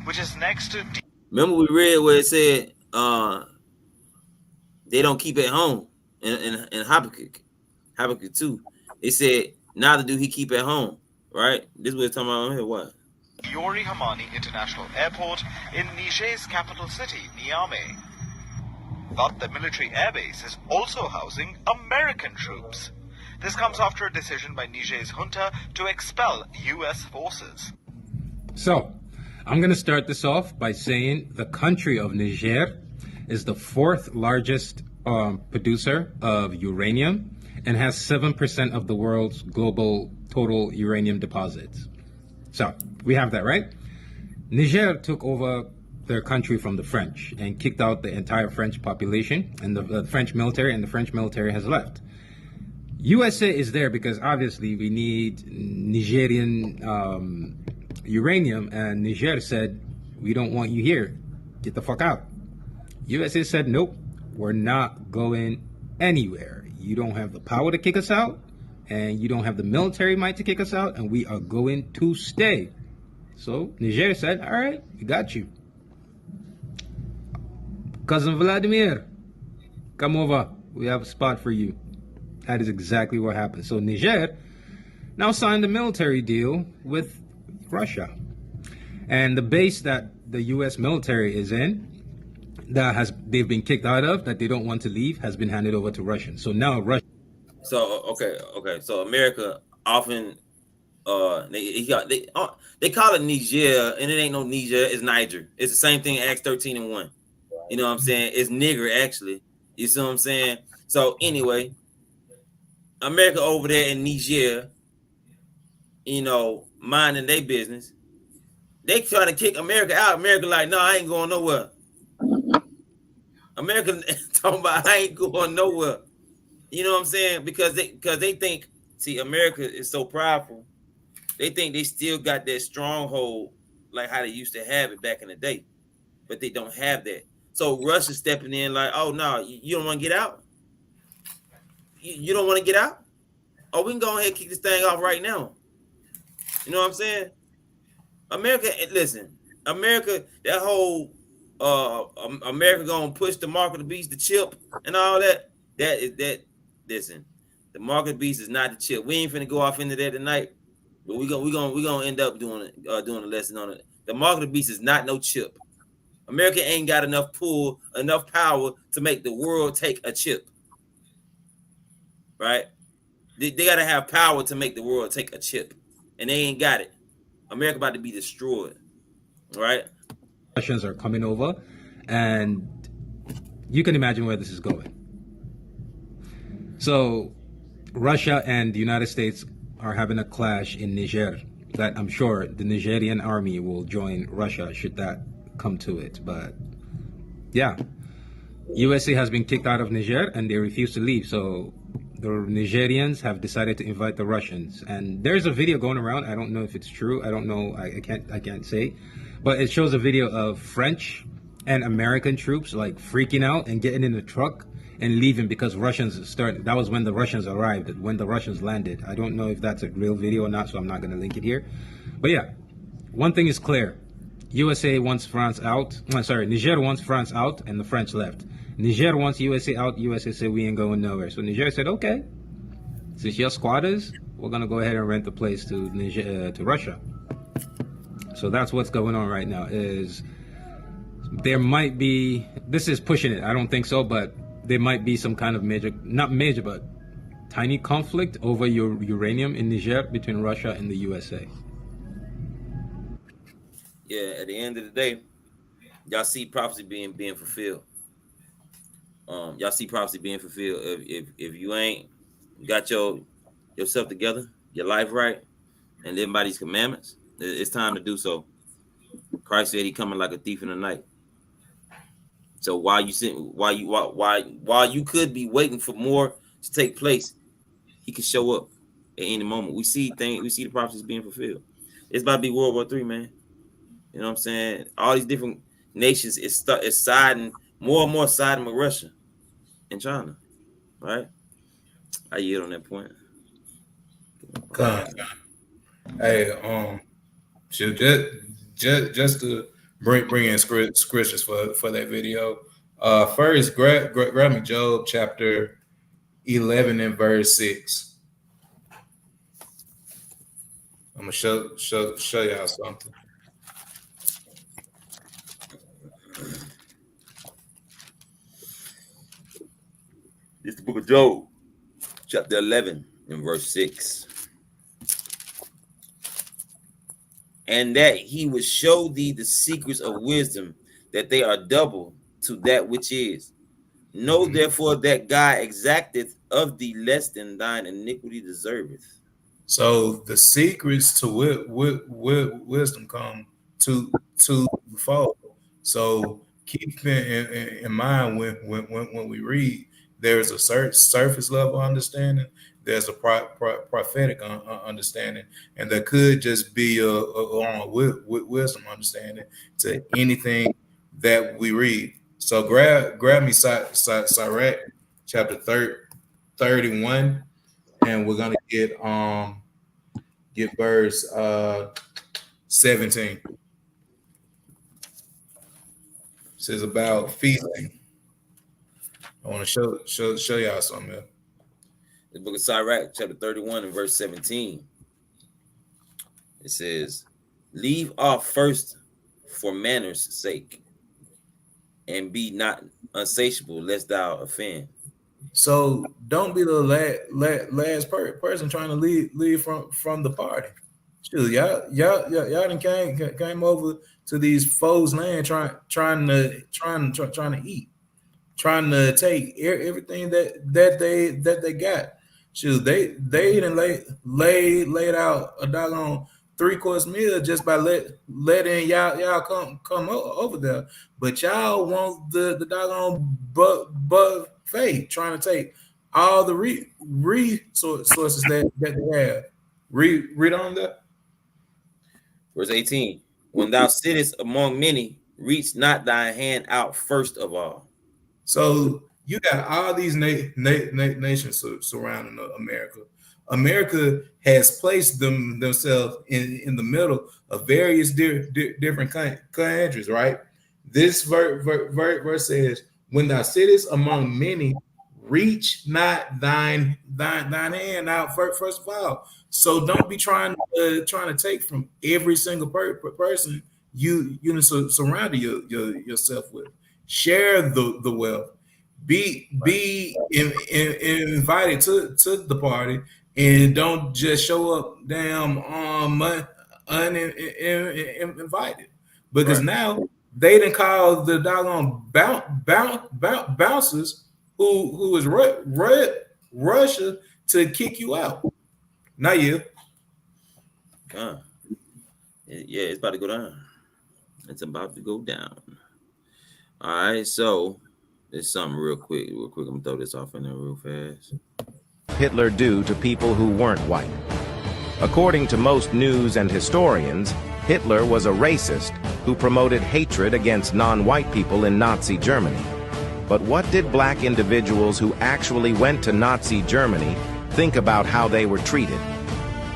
which is next to... Remember we read where it said they don't keep at home in Habakkuk 2. It said, neither do he keep at home. Right? This is what it's talking about on here. What? Yuri Hamani International Airport in Niger's capital city, Niamey. But the military airbase is also housing American troops. This comes after a decision by Niger's junta to expel U.S. forces. So, I'm going to start this off by saying the country of Niger is the 4th largest producer of uranium and has 7% of the world's global total uranium deposits. So we have that, right? Niger took over their country from the French and kicked out the entire French population and the French military, and the French military has left. USA is there because obviously we need Nigerian uranium, and Niger said, we don't want you here. Get the fuck out. USA said, nope, we're not going anywhere. You don't have the power to kick us out, and you don't have the military might to kick us out, and we are going to stay. So Niger said, all right, we got you. Cousin Vladimir, come over. We have a spot for you. That is exactly what happened. So Niger now signed a military deal with Russia. And the base that the U.S. military is in, they've been kicked out of, that they don't want to leave, has been handed over to Russians. So now Russia. So okay. So America often they call it Niger, and it ain't no Niger, it's Niger. It's the same thing, Acts 13:1. You know what I'm saying? It's nigger actually. You see what I'm saying? So anyway, America over there in Niger, you know, minding their business. They trying to kick America out. America like, no, I ain't going nowhere. America talking about I ain't going nowhere. You know what I'm saying? Because they think, see, America is so prideful. They think they still got that stronghold like how they used to have it back in the day. But they don't have that. So Russia's stepping in like, oh no, you don't want to get out? You don't want to get out? Oh, we can go ahead and kick this thing off right now. You know what I'm saying? America, listen, America, that whole America gonna push the mark of the beast, the chip, and all that. Listen, the mark of the beast is not the chip. We ain't finna go off into that tonight, but we gonna end up doing a lesson on it. The mark of the beast is not no chip. America ain't got enough power to make the world take a chip. Right? They gotta have power to make the world take a chip, and they ain't got it. America about to be destroyed, right? Russians are coming over, and you can imagine where this is going. So Russia and the United States are having a clash in Niger that I'm sure the Nigerian army will join Russia should that come to it. But yeah, USA has been kicked out of Niger and they refuse to leave. So the Nigerians have decided to invite the Russians, and there's a video going around. I don't know if it's true. I don't know. I can't say, but it shows a video of French and American troops like freaking out and getting in the truck and leaving because Russians started. That was when the Russians arrived, when the Russians landed. I don't know if that's a real video or not, so I'm not going to link it here. But yeah, one thing is clear. USA wants France out. Niger wants France out, and the French left. Niger wants USA out. USA said we ain't going nowhere. So Niger said, okay, since you're squatters, we're gonna go ahead and rent the place to Niger, to Russia. So that's what's going on right now. Is there might be, this is pushing it. I don't think so, but there might be some kind of not major, but tiny conflict over your uranium in Niger between Russia and the USA. Yeah, at the end of the day, y'all see prophecy being fulfilled. Y'all see prophecy being fulfilled. If you ain't got yourself together, your life right, and living by these commandments, it's time to do so. Christ said he coming like a thief in the night. So while you could be waiting for more to take place, he can show up at any moment. We see the prophecies being fulfilled. It's about to be World War III, man. You know what I'm saying? All these different nations is siding more and more siding with Russia and China, right? I yield on that point. Hey, just to bring in scriptures for that video. First, grab me Job chapter 11 and verse 6. I'm gonna show y'all something. It's the book of Job, chapter 11 and verse 6. And that he would show thee the secrets of wisdom, that they are double to that which is. Know therefore that God exacteth of thee less than thine iniquity deserveth. So the secrets to wisdom come to the fall. So keep in mind when we read, there's a surface level understanding, there's a prophetic understanding, and there could just be a wisdom understanding to anything that we read. So grab me Sirach chapter 31, and we're gonna get verse 17. It says about feasting. I want to show y'all something here. The book of Sirach, chapter 31 and verse 17. It says, leave off first for manners' sake, and be not unsatiable lest thou offend. So don't be the last person trying to leave from the party. Shoot, y'all done came over to these foes' land trying to eat, trying to take everything that they got. Shoot, they didn't laid out a doggone 3-course meal just by letting y'all come over there, but y'all want the doggone buffet, trying to take all the resources that they have. Read on that. Verse 18. When thou sittest among many, reach not thy hand out first of all. So you got all these nations surrounding America. America has placed themselves in the middle of various different countries, right? This verse says, when thou sittest among many, reach not thine hand out first of all. So don't be trying to take from every single person you surround yourself with. Share the wealth. Be invited to the party, and don't just show up damn uninvited, because right. Now they didn't call the doggone bouncers who is Russia to kick you out. Not you. Yeah, it's about to go down. It's about to go down. All right, so there's something real quick. I'm gonna throw this off in there real fast. Hitler do to people who weren't white. According to most news and historians, Hitler was a racist who promoted hatred against non-white people in Nazi Germany. But what did black individuals who actually went to Nazi Germany think about how they were treated?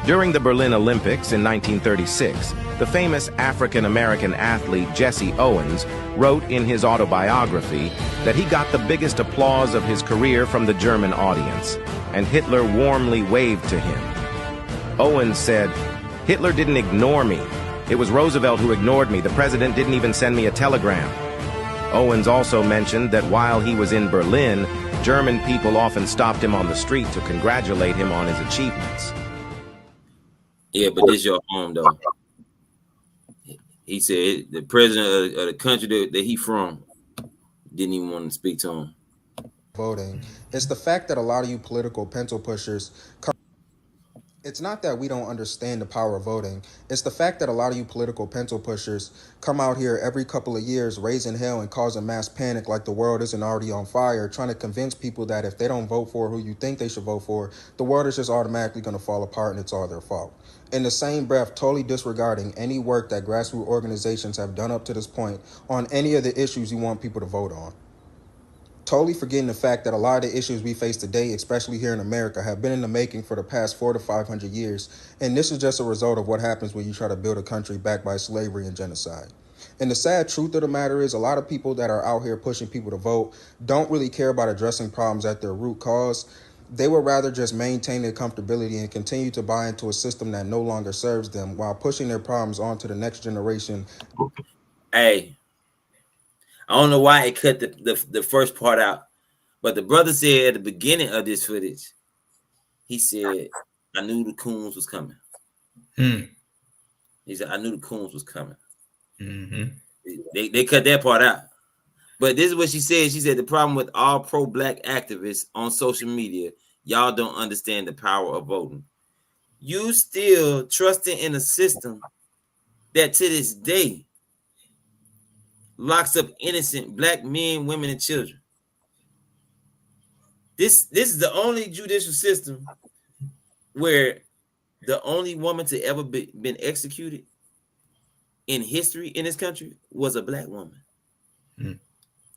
During the Berlin Olympics in 1936, the famous African-American athlete Jesse Owens wrote in his autobiography that he got the biggest applause of his career from the German audience, and Hitler warmly waved to him. Owens said, "Hitler didn't ignore me. It was Roosevelt who ignored me. The president didn't even send me a telegram." Owens also mentioned that while he was in Berlin, German people often stopped him on the street to congratulate him on his achievements. Yeah, but this is your home, though. He said the president of the country that he from didn't even want to speak to him. Voting. It's the fact that a lot of you political pencil pushers it's not that we don't understand the power of voting. It's the fact that a lot of you political pencil pushers come out here every couple of years raising hell and causing mass panic like the world isn't already on fire, trying to convince people that if they don't vote for who you think they should vote for, the world is just automatically going to fall apart and it's all their fault. In the same breath, totally disregarding any work that grassroots organizations have done up to this point on any of the issues you want people to vote on. Totally forgetting the fact that a lot of the issues we face today, especially here in America, have been in the making for the past 400 to 500 years. And this is just a result of what happens when you try to build a country backed by slavery and genocide. And the sad truth of the matter is a lot of people that are out here pushing people to vote don't really care about addressing problems at their root cause. They would rather just maintain their comfortability and continue to buy into a system that no longer serves them while pushing their problems onto the next generation. Hey, I don't know why it cut the first part out, but the brother said at the beginning of this footage, he said, "I knew the coons was coming." He said, "I knew the coons was coming." Mm-hmm. They cut that part out, But this is what she said. She said the problem with all pro-black activists on social media, y'all don't understand the power of voting. You still trusting in a system that to this day locks up innocent black men, women, and children. This is the only judicial system where the only woman to ever been executed in history in this country was a black woman.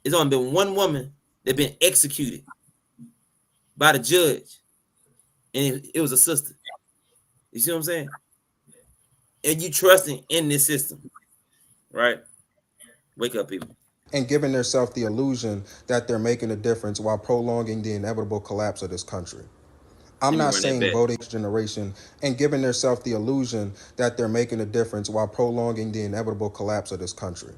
It's only been one woman that been executed by the judge, and it was a sister. You see what I'm saying? And you trusting in this system, right? Wake up, people. And giving themselves the illusion that they're making a difference while prolonging the inevitable collapse of this country. I'm not saying voting generation and giving themselves the illusion that they're making a difference while prolonging the inevitable collapse of this country.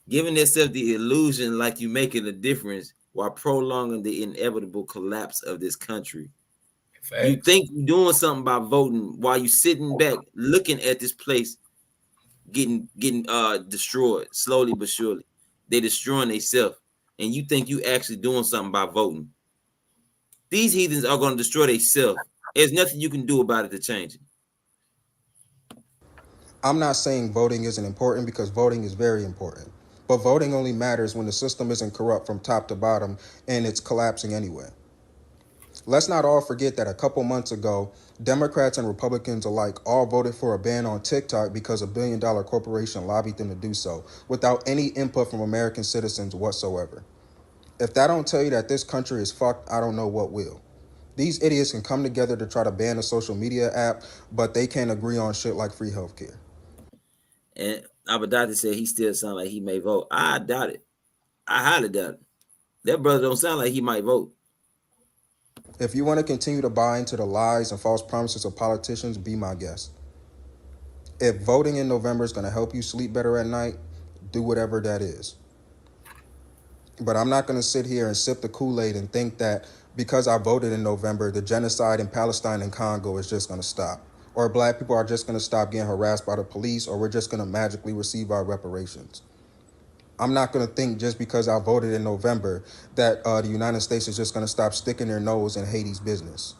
Giving themselves the illusion like you making a difference while prolonging the inevitable collapse of this country. Facts. You think you're doing something by voting while you sitting back looking at this place getting destroyed slowly but surely. They destroying themselves, and you think you actually doing something by voting. These heathens are going to destroy themselves. There's nothing you can do about it to change it. I'm not saying voting isn't important, because voting is very important. But voting only matters when the system isn't corrupt from top to bottom and it's collapsing anyway. Let's not all forget that a couple months ago, Democrats and Republicans alike all voted for a ban on TikTok because a billion-dollar corporation lobbied them to do so without any input from American citizens whatsoever. If that don't tell you that this country is fucked, I don't know what will. These idiots can come together to try to ban a social media app, but they can't agree on shit like free healthcare. And Abadati said he still sound like he may vote. I doubt it. I highly doubt it. That brother don't sound like he might vote. If you want to continue to buy into the lies and false promises of politicians, be my guest. If voting in November is going to help you sleep better at night, do whatever that is. But I'm not going to sit here and sip the Kool-Aid and think that because I voted in November, the genocide in Palestine and Congo is just going to stop. Or black people are just going to stop getting harassed by the police, or we're just going to magically receive our reparations. I'm not going to think just because I voted in November that the United States is just going to stop sticking their nose in Haiti's business.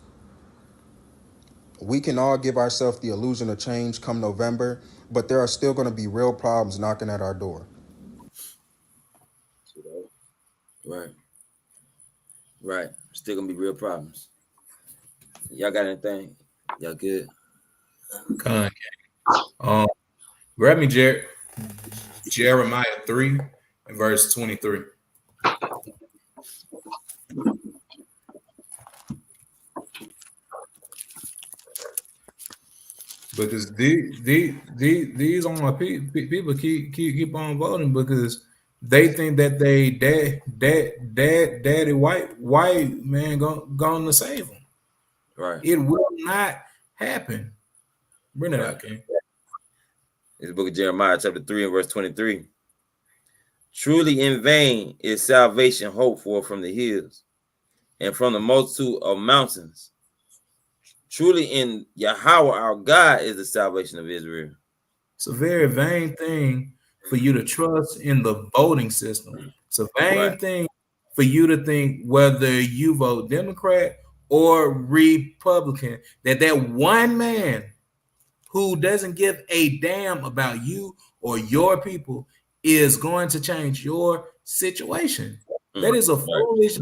We can all give ourselves the illusion of change come November, but there are still going to be real problems knocking at our door. Right. Still going to be real problems. Y'all got anything? Y'all good? Grab me, Jeremiah 3 and verse 23. Because these on my people keep on voting because they think that they daddy white man going to save them. Right. It will not happen. Bring it out, King. It's the book of Jeremiah, chapter 3 and verse 23. Truly in vain is salvation hoped for from the hills and from the multitude of mountains. Truly in Yahweh our God is the salvation of Israel. It's a very vain thing for you to trust in the voting system. It's a vain thing for you to think whether you vote Democrat or Republican, that one man who doesn't give a damn about you or your people is going to change your situation. That is a foolish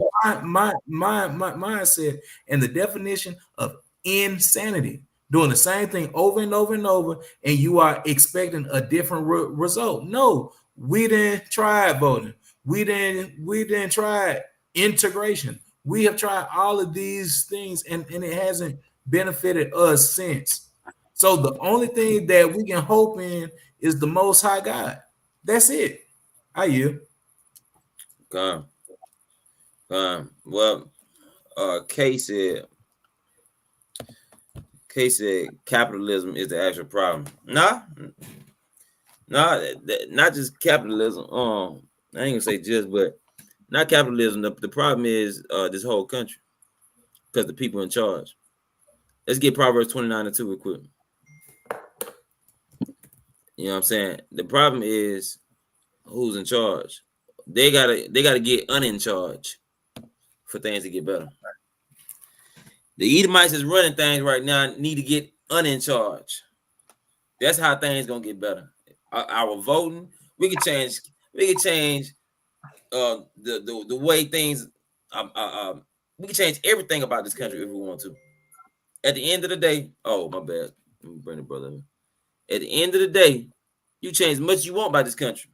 mindset and the definition of insanity. Doing the same thing over and over and over, and you are expecting a different result. No, we didn't try voting. We didn't try integration. We have tried all of these things, and it hasn't benefited us since. So the only thing that we can hope in is the Most High God. That's it. How you? Well, Kay said capitalism is the actual problem. Nah, not just capitalism. I ain't gonna say just, but not capitalism. The problem is this whole country, because the people in charge. Let's get Proverbs 29:2 real quick. You know what I'm saying? The problem is who's in charge. they gotta get in charge for things to get better. The Edomites is running things right now. Need to get in charge. That's how things gonna get better. Our voting, we can change. We can change the way things. We can change everything about this country if we want to. At the end of the day, oh my bad, let me bring the brother in. At the end of the day, you change as much as you want about this country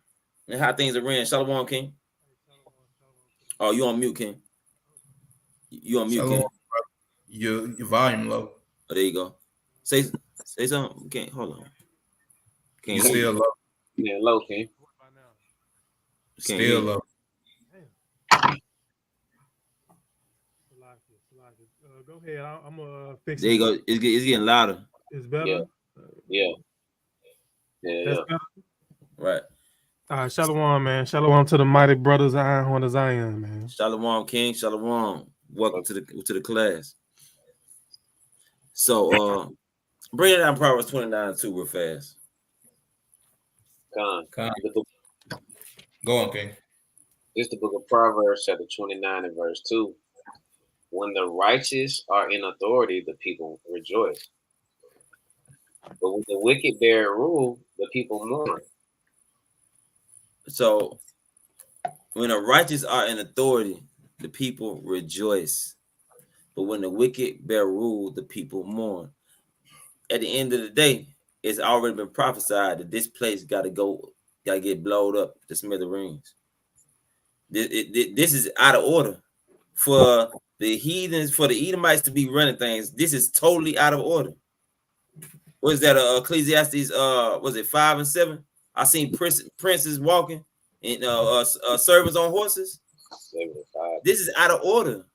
and how things are ran. Shalom, King. Oh, you on mute, King? You on mute, Shalom, King? Your volume low. Oh, there you go. Say something. We can't hold on. You still low. Yeah, low, King. Still low. Go ahead. I'm gonna fix it. There you go. It's getting louder. It's better. Yeah. That's better. Right. All right, Shalom, man. Shalom to the mighty brothers, Iron Horn of Zion, man. Shalom, King. Shalom. Welcome to the class. So, bring it down Proverbs 29:2 real fast. Con. Go on, King. This is the book of Proverbs, chapter 29 and verse 2. When the righteous are in authority, the people rejoice. But when the wicked bear rule, the people mourn. So, when the righteous are in authority, the people rejoice. But when the wicked bear rule, the people mourn. At the end of the day, it's already been prophesied that this place got to get blowed up to smithereens. This is out of order for the heathens, for the Edomites to be running things. This is totally out of order. What is that? Ecclesiastes? Was it 5 and 7? I seen princes walking and servants on horses. 75. This is out of order.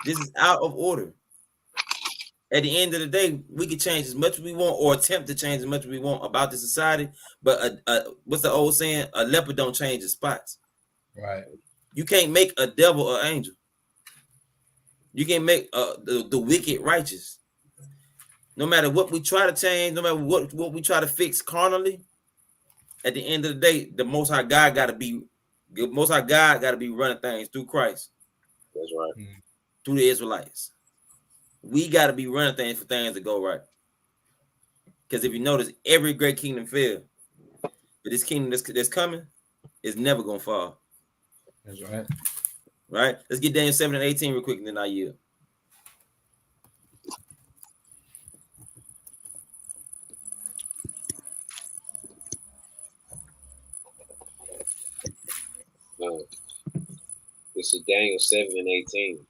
This is out of order. At the end of the day, we can change as much as we want, or attempt to change as much as we want about the society. But what's the old saying? A leopard don't change his spots. Right. You can't make a devil an angel. You can't make the wicked righteous. No matter what we try to change, no matter what we try to fix carnally, at the end of the day, the Most High God got to be running things through Christ. That's right. Through the Israelites. We got to be running things for things to go right. Because if you notice, every great kingdom failed. But this kingdom that's coming is never going to fall. That's right. Right? Let's get Daniel 7 and 18 real quick, and then I yield. No. This is Daniel 7 and 18.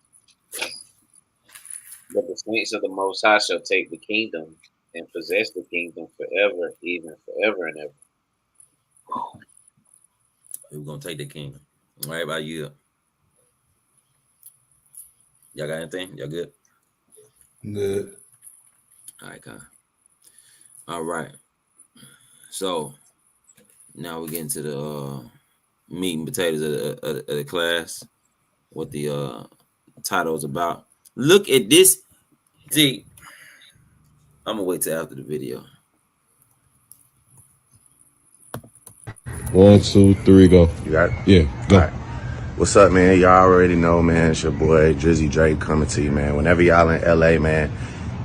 But the saints of the Most High shall take the kingdom and possess the kingdom forever, even forever and ever. We're going to take the kingdom. All right, about you. Y'all got anything? Y'all good? Good. All right, Con. All right. So, now we get into the meat and potatoes of the class. What the title is about. Look at this. See, I'm gonna wait till after the video. 1, 2, 3, go. You got it? Yeah, go. All right. What's up, man? Y'all already know, man. It's your boy Drizzy Drake coming to you, man. Whenever y'all in LA, man,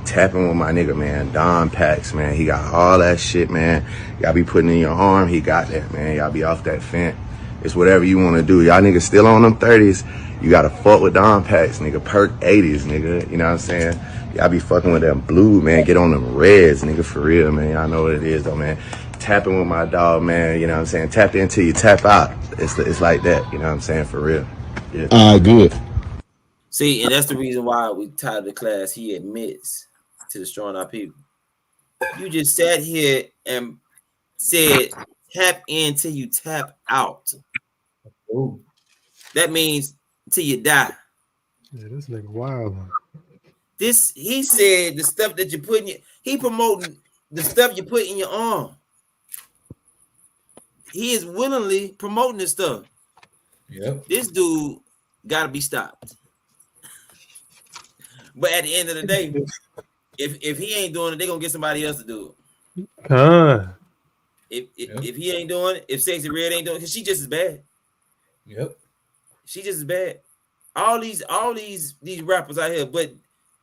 tapping with my nigga, man, Don Pax, man. He got all that shit, man. Y'all be putting in your arm. He got that, man. Y'all be off that fence. It's whatever you want to do. Y'all niggas still on them 30s. You got to fuck with Don Pax, nigga. Perk 80s, nigga. You know what I'm saying? Y'all be fucking with them blue, man. Get on them reds, nigga, for real, man. Y'all know what it is, though, man. Tapping with my dog, man. You know what I'm saying? Tap in till you tap out. It's like that. You know what I'm saying? For real. Yeah. All right, good. See, and that's the reason why we titled the class, He Admits to Destroying Our People. You just sat here and said, tap in till you tap out. Ooh. That means till you die. Yeah, this nigga wild. He said the stuff that you put in he promoting the stuff you put in your arm. He is willingly promoting this stuff. Yep. This dude gotta be stopped. But at the end of the day, if he ain't doing it, they're gonna get somebody else to do it. If he ain't doing it, if Sexy Red ain't doing it, because she just as bad. Yep. She just as bad. All these rappers out here, but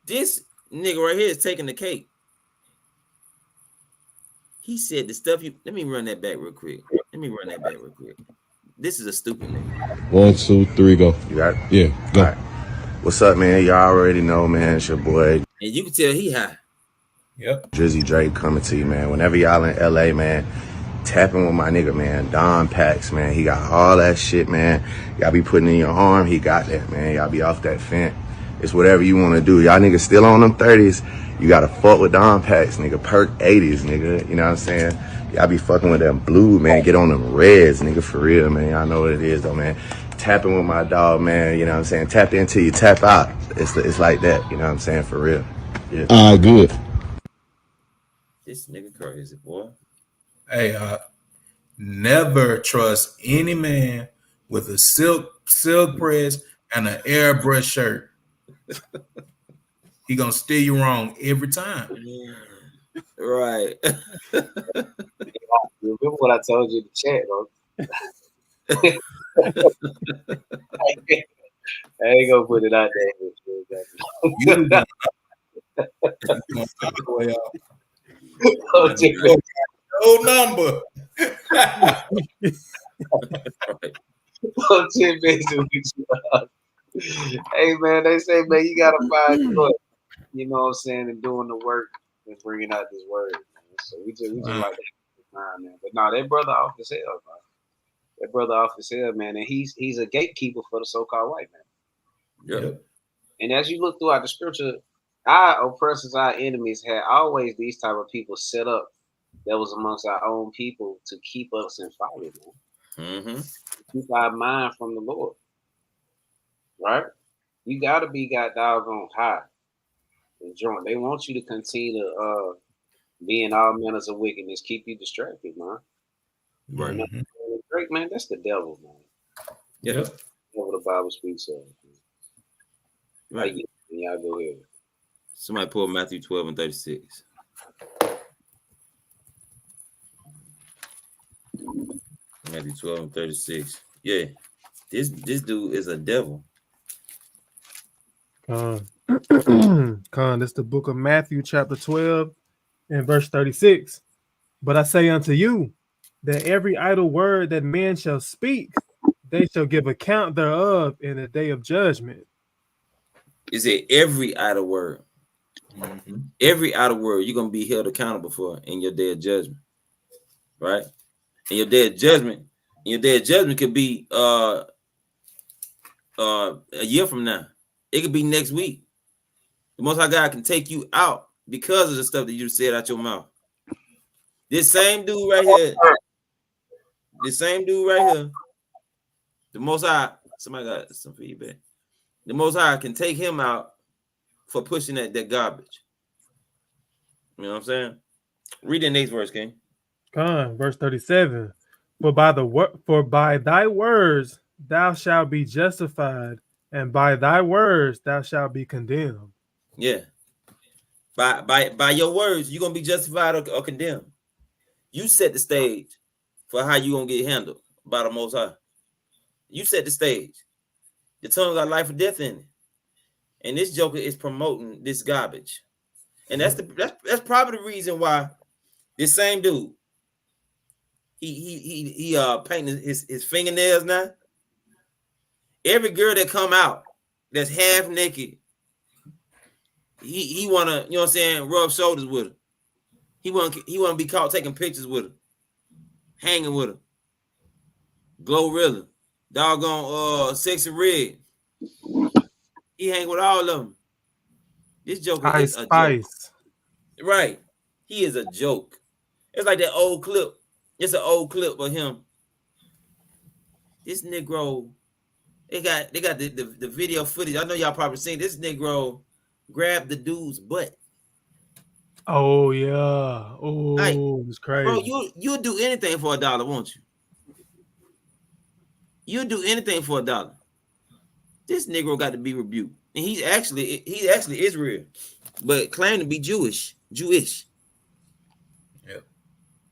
this nigga right here is taking the cake. He said the stuff you. Let me run that back real quick. This is a stupid nigga. 1, 2, 3, go. You got it? Yeah. Go. All right. What's up, man? Y'all already know, man. It's your boy. And you can tell he high. Yep. Drizzy Drake coming to you, man. Whenever y'all in LA, man, tapping with my nigga, man. Don Pax, man. He got all that shit, man. Y'all be putting in your arm. He got that, man. Y'all be off that fence. It's whatever you want to do. Y'all niggas still on them 30s. You got to fuck with Don Pax, nigga. Perk 80s, nigga. You know what I'm saying? Y'all be fucking with them blue, man. Get on them reds, nigga, for real, man. Y'all know what it is, though, man. Tapping with my dog, man. You know what I'm saying? Tap in till you tap out. It's like that. You know what I'm saying? For real. Yeah. Good. This nigga crazy, boy. Hey, never trust any man with a silk press and an airbrush shirt. He gonna steer you wrong every time. Right. Remember what I told you in the chat, bro? I ain't gonna put it out there. No number. Hey man, they say, man, you gotta find joy. You know what I'm saying, and doing the work and bringing out this word. Man. So we just like that, man. But no, that brother off his hell, man. That brother off his hell, man, and he's a gatekeeper for the so-called white man. Yep. And as you look throughout the scripture, our oppressors, our enemies had always these type of people set up that was amongst our own people to keep us in folly, man. Mm-hmm. Keep our mind from the Lord. Right? You gotta be got doggone high and drunk. They want you to continue to be in all manners of wickedness, keep you distracted, man. Right. Mm-hmm. Drake, man, that's the devil, man. Yeah. That's what the Bible speaks of. Right. Y'all go ahead. Somebody pull Matthew 12 and 36. Matthew 12 and 36. Yeah. This dude is a devil. Con, this is the book of Matthew, chapter 12, and verse 36. But I say unto you, that every idle word that man shall speak, they shall give account thereof in the day of judgment. Is it every idle word? Mm-hmm. Every idle word you're gonna be held accountable for in your day of judgment, right? And your day of judgment could be a year from now. It could be next week. The Most High God can take you out because of the stuff that you said out your mouth. This same dude right here, the Most High, somebody got some feedback. The Most High can take him out for pushing that garbage. You know what I'm saying? Read the next verse, King. Con, verse 37. For by thy words thou shalt be justified, and by thy words thou shalt be condemned. Yeah. By your words, you're gonna be justified or condemned. You set the stage for how you're gonna get handled by the Most High. You set the stage. The tongue got life or death in it. And this joker is promoting this garbage. And that's probably the reason why this same dude, he painting his fingernails now. Every girl that come out that's half naked, he wanna, you know what I'm saying, rub shoulders with her. He wanna be caught taking pictures with her, hanging with her. Glorilla, doggone Sexy Red. He hang with all of them. This joker is a joke. Right. He is a joke. It's like that old clip. It's an old clip of him. This Negro, they got the video footage. I know y'all probably seen this Negro grab the dude's butt. Oh yeah. Oh, like, it's crazy. Bro, you'll do anything for $1, won't you? You'll do anything for $1. This Negro got to be rebuked. And he's actually Israel, but claimed to be Jewish. Yeah.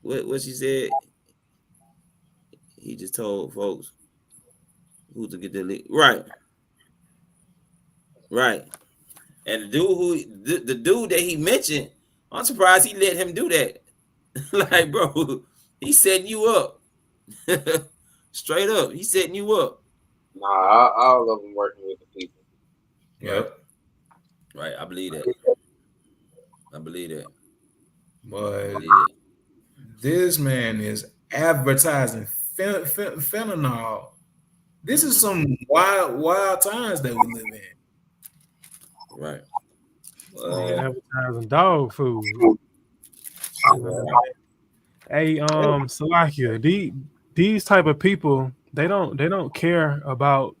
What she said? He just told folks who to get the lead. Right. And the dude that he mentioned, I'm surprised he let him do that. Like, bro, he's setting you up. Straight up, he's setting you up. Nah, all of them working with the people. Yep. Right, I believe that. But this man is advertising fentanyl. This is some wild times that we live in. Right. Advertising dog food. Hey, Salakia, these type of people, they don't care about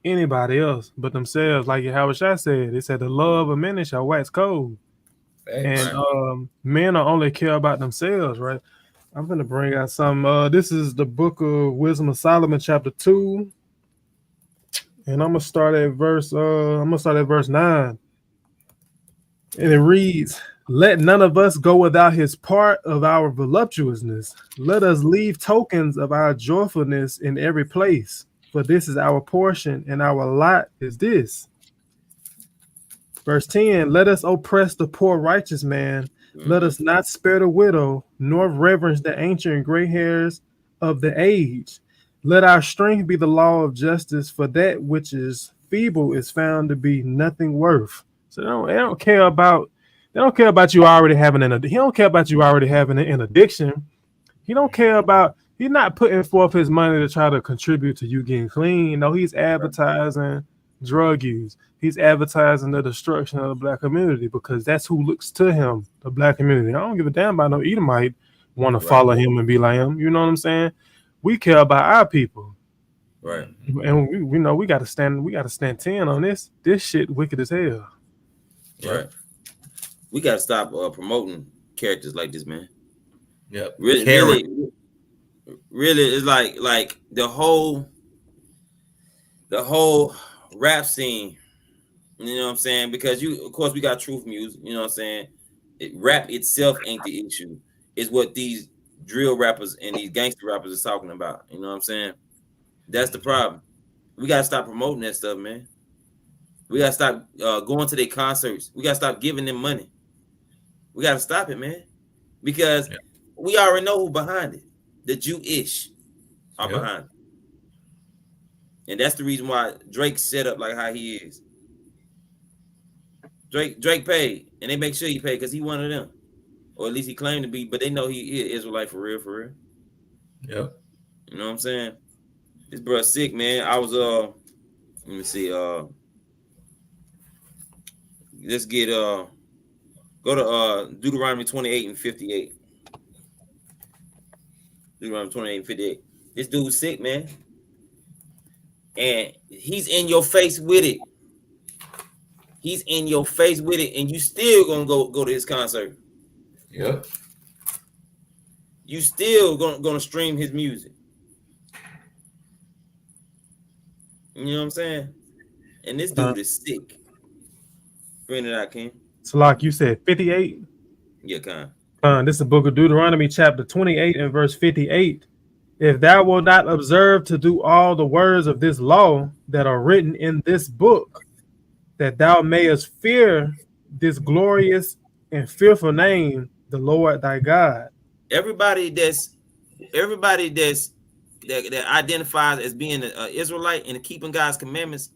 anybody else but themselves. Like Howard Shah said, they said the love of many shall wax cold. And men will only care about themselves, right? I'm gonna bring out some. This is the Book of Wisdom of Solomon, chapter 2, and I'm gonna start at verse 9, and it reads, "Let none of us go without his part of our voluptuousness. Let us leave tokens of our joyfulness in every place, for this is our portion, and our lot is this." Verse 10, "Let us oppress the poor righteous man. Let us not spare the widow, nor reverence the ancient and gray hairs of the age. Let our strength be the law of justice, for that which is feeble is found to be nothing worth." So they don't care about you already having an addiction. He don't care about, he's not putting forth his money to try to contribute to you getting clean. No, he's advertising drug use. He's advertising the destruction of the black community because that's who looks to him, the black community. I don't give a damn about no Edomite want to follow him and be like him. You know what I'm saying? We care about our people. Right. And we know we gotta stand 10 on this. This shit wicked as hell. Right. We gotta stop promoting characters like this, man. Yep. Really, it's like the whole rap scene. You know what I'm saying? Because of course, we got truth music. You know what I'm saying? Rap itself ain't the issue. It's what these drill rappers and these gangster rappers are talking about. You know what I'm saying? That's the problem. We gotta stop promoting that stuff, man. We gotta stop going to their concerts. We gotta stop giving them money. We gotta stop it, man. Because we already know who behind it. The Jewish are behind it. And that's the reason why Drake set up like how he is. Drake paid, and they make sure he paid because he one of them, or at least he claimed to be. But they know he is Israelite for real, for real. Yep. You know what I'm saying? This bro sick, man. I was let me see. Let's get go to Deuteronomy 28 and 58. Deuteronomy 28 and 58. This dude's sick, man. And he's in your face with it. He's in your face with it, and you still gonna go to his concert. Yep. You still gonna stream his music. You know what I'm saying? And this dude is sick. Bring it out, King. So like you said, 58. Yeah, Con. This is the Book of Deuteronomy, chapter 28 and verse 58. "If thou wilt not observe to do all the words of this law that are written in this book, that thou mayest fear this glorious and fearful name, the Lord thy God." Everybody that identifies as being an Israelite and keeping God's commandments,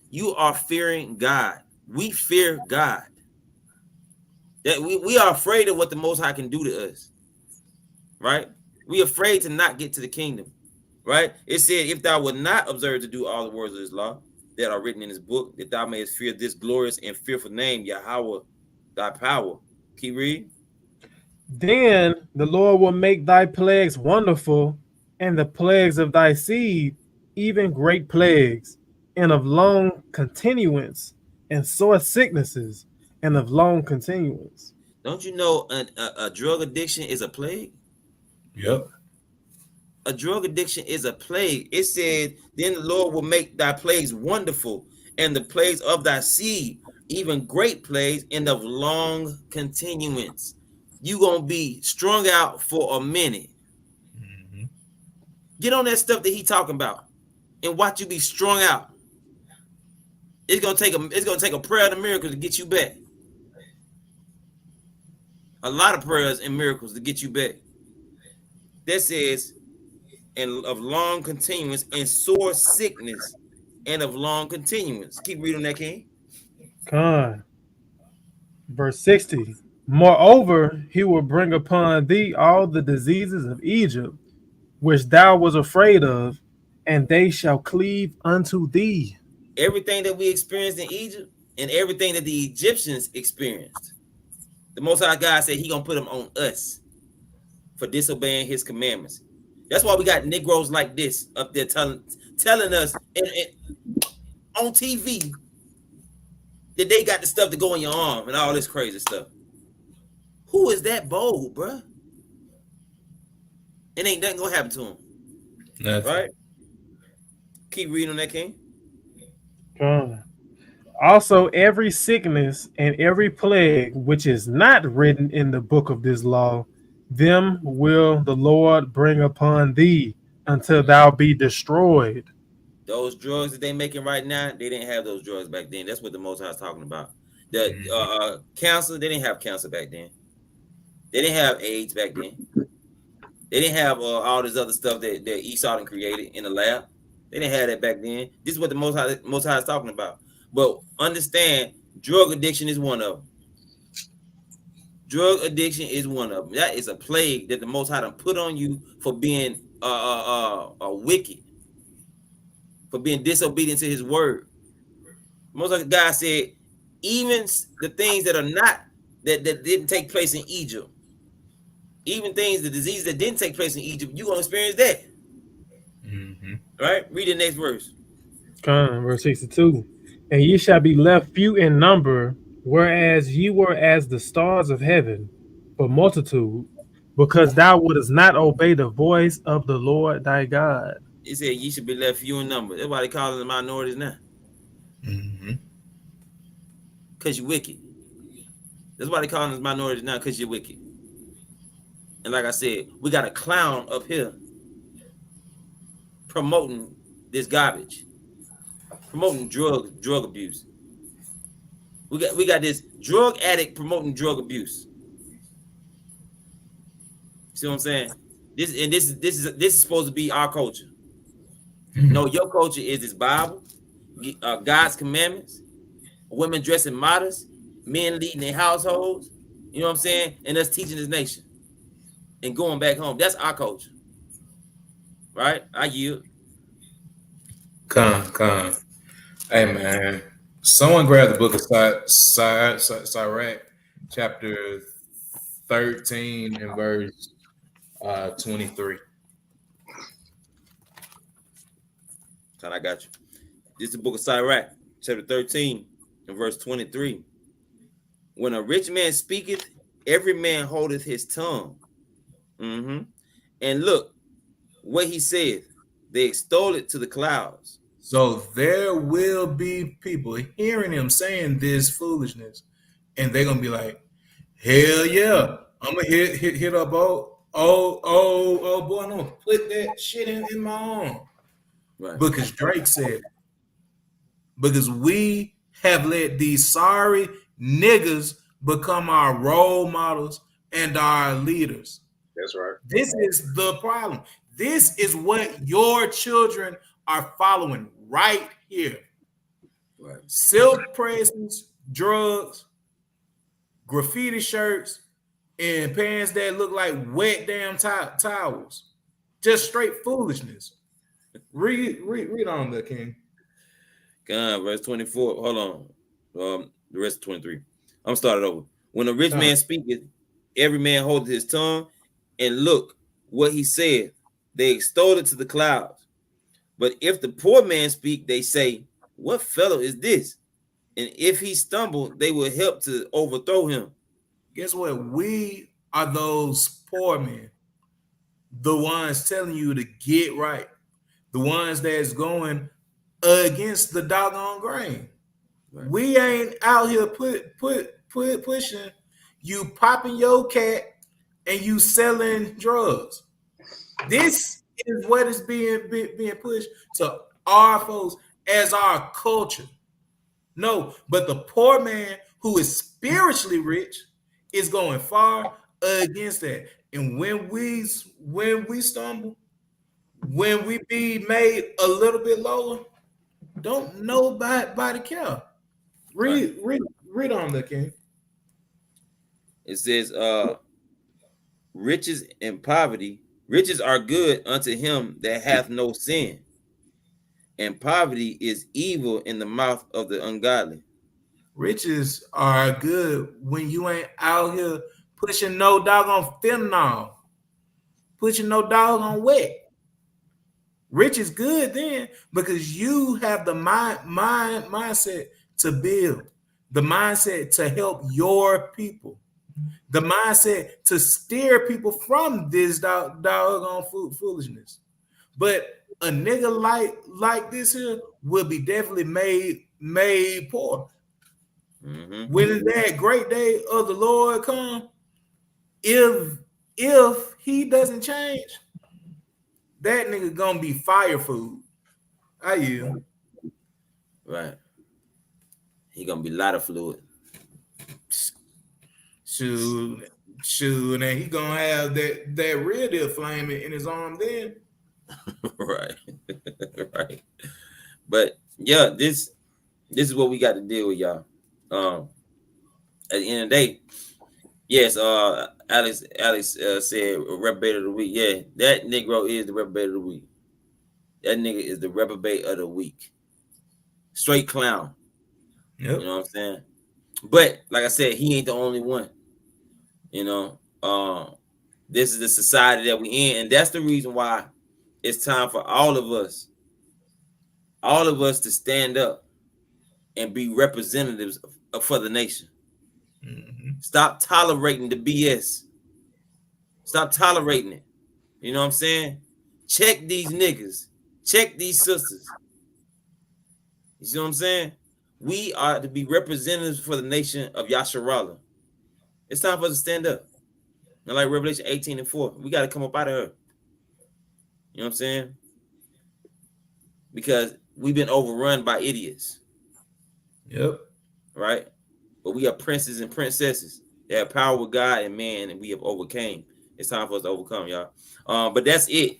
you are fearing God. We fear God. That we are afraid of what the Most High can do to us, right? We are afraid to not get to the kingdom, right? It said, "If thou wilt not observe to do all the words of this law that are written in this book, that thou mayest fear this glorious and fearful name, Yahweh, thy power." Keep reading. "Then the Lord will make thy plagues wonderful, and the plagues of thy seed, even great plagues, and of long continuance, and sore sicknesses, and of long continuance." Don't you know a drug addiction is a plague? Yep. A drug addiction is a plague. It said, "Then the Lord will make thy plagues wonderful, and the plagues of thy seed, even great plagues, and of long continuance." You gonna be strung out for a minute. Get on that stuff that he talking about and watch you be strung out. It's gonna take a prayer and a miracle to get you back. A lot of prayers and miracles to get you back. That says, and of long continuance and sore sickness and of long continuance. Keep reading that, King. Con. Verse 60. Moreover, he will bring upon thee all the diseases of Egypt, which thou was afraid of, and they shall cleave unto thee. Everything that we experienced in Egypt and everything that the Egyptians experienced, the Most High God said he gonna put them on us for disobeying his commandments. That's why we got Negroes like this up there telling us on TV that they got the stuff to go in your arm and all this crazy stuff. Who is that bold, bruh? It ain't nothing gonna happen to him. Nothing. Right? Keep reading on that, King. Also, every sickness and every plague which is not written in the book of this law, them will the Lord bring upon thee until thou be destroyed. Those drugs that they making right now, they didn't have those drugs back then. That's what the Most High is talking about. The cancer, they didn't have cancer back then. They didn't have AIDS back then. They didn't have all this other stuff that Esau created in the lab. They didn't have that back then. This is what the Most High is talking about. But understand, drug addiction is one of them. Drug addiction is one of them. That is a plague that the Most High done put on you for being wicked, for being disobedient to his word. Most of the God said, even the things that are not, that didn't take place in Egypt, even things, the disease that didn't take place in Egypt, you're going to experience that. Mm-hmm. Right? Read the next verse. Verse 62. And ye shall be left few in number, whereas ye were as the stars of heaven, for multitude, because thou wouldest not obey the voice of the Lord thy God. He said, ye should be left few in number. That's why they call them minorities now. Mm-hmm. Because you're wicked. That's why they call them minorities now, because you're wicked. And like I said, we got a clown up here promoting this garbage, promoting drug abuse. We got this drug addict promoting drug abuse. See what I'm saying? This is supposed to be our culture. No, your culture is this Bible, God's commandments, women dressing modest, men leading their households. You know what I'm saying? And us teaching this nation and going back home. That's our culture. Right? I yield. Come. Hey, man. Someone grab the book of Sirach, chapter 13 and verse 23. I got you. This is the book of Sirach, chapter 13 and verse 23. When a rich man speaketh, every man holdeth his tongue. Mm-hmm. And look, what he said, they extol it to the clouds. So there will be people hearing him saying this foolishness, and they're gonna be like, "Hell yeah, I'm gonna hit up boy, I'm gonna put that shit in my arm." Right. Because Drake said it. Because we have let these sorry niggas become our role models and our leaders. That's right. This is the problem. This is what your children are following right here. Right. Silk presses, drugs, graffiti shirts, and pants that look like wet damn towels. Just straight foolishness. Read on the King. God, verse 24. Hold on. The rest of 23. I'm started over. When a rich man speaketh, every man holdeth his tongue, and look what he said. They extol it to the clouds. But if the poor man speak, they say, what fellow is this? And if he stumble, they will help to overthrow him. Guess what? We are those poor men. The ones telling you to get right. The ones that's going against the doggone grain. Right. We ain't out here pushing you popping your cat and you selling drugs. This is what is being pushed to our folks as our culture. No, but the poor man who is spiritually rich is going far against that. And when we stumble, when we be made a little bit lower, don't nobody care. Read on the King. It says, riches and poverty, riches are good unto him that hath no sin, and poverty is evil in the mouth of the ungodly. Riches are good when you ain't out here pushing no doggone fentanyl, pushing no doggone wet. Rich is good then because you have the mindset to build, the mindset to help your people, the mindset to steer people from this doggone foolishness. But a nigga like this here will be definitely made poor. Mm-hmm. When that great day of the Lord come, if he doesn't change, that nigga gonna be fire food. I yield. Right. He gonna be a lot of fluid. Shoot, and he gonna have that real deal flame in his arm then. Right. Right. But yeah, this is what we got to deal with, y'all. At the end of the day, yes, Alex said reprobate of the week. Yeah, that Negro is the reprobate of the week. That nigga is the reprobate of the week. Straight clown. Yep. You know what I'm saying? But like I said, he ain't the only one. You know, this is the society that we in, and that's the reason why it's time for all of us to stand up and be representatives for the nation. Mm-hmm. Stop tolerating the BS. Stop tolerating it. You know what I'm saying? Check these niggas. Check these sisters. You see what I'm saying? We are to be representatives for the nation of Yasharallah. It's time for us to stand up. And like Revelation 18:4, we got to come up out of her. You know what I'm saying? Because we've been overrun by idiots. Yep. Right? But we are princes and princesses that have power with God and man, and we have overcame. It's time for us to overcome, y'all. But that's it.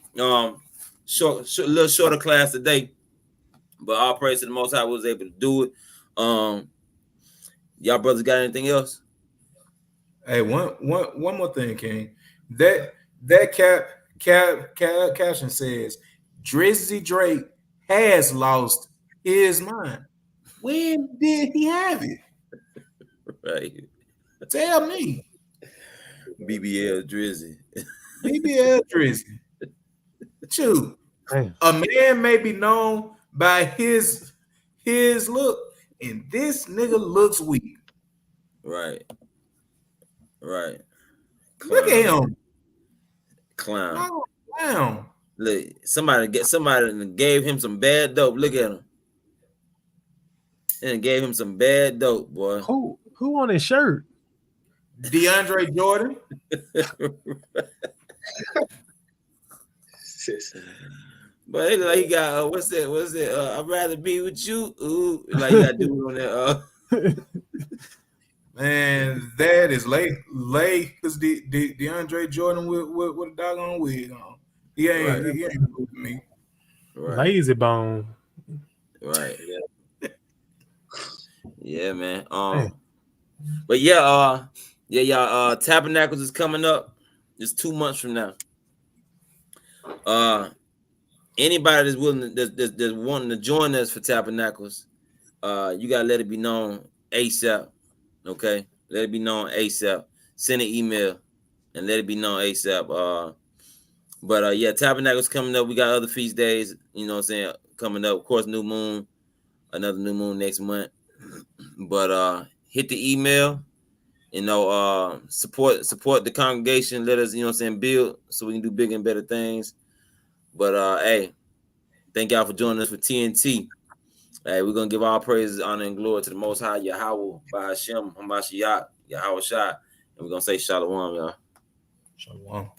Short, little shorter class today. But all praise to the Most High was able to do it. Y'all brothers got anything else? Hey, one more thing, King. That caption says Drizzy Drake has lost his mind. When did he have it? Right. Tell me. BBL Drizzy. BBL Drizzy. Shoot. A man may be known by his look, and this nigga looks weak. Right. Right. Clown. Look at him. Clown. Oh, clown. Look, somebody gave him some bad dope. Look at him. And gave him some bad dope, boy. Who on his shirt? DeAndre Jordan. But it like he got what's that? I'd rather be with you. Ooh, like you got to do on that. Man, that is late because DeAndre Jordan with a doggone wig on. He ain't with me. Right. Lazy bone. Right. Yeah. Yeah, man. But yeah, y'all. Tabernacles is coming up. It's 2 months from now. Anybody that's willing that's wanting to join us for Tabernacles, you gotta let it be known ASAP. Okay, let it be known ASAP. Send an email and let it be known ASAP. But yeah, Tabernacles coming up. We got other feast days, you know what I'm saying, coming up. Of course, new moon, another new moon next month. But hit the email, you know, support the congregation. Let us, you know what I'm saying, build so we can do bigger and better things. But hey, thank y'all for joining us for TNT. Hey, we're gonna give all praises, honor, and glory to the Most High Yahweh, Ba'ashem, Hamashiach, Yahweh Shai, and we're gonna say Shalom, y'all. Shalom.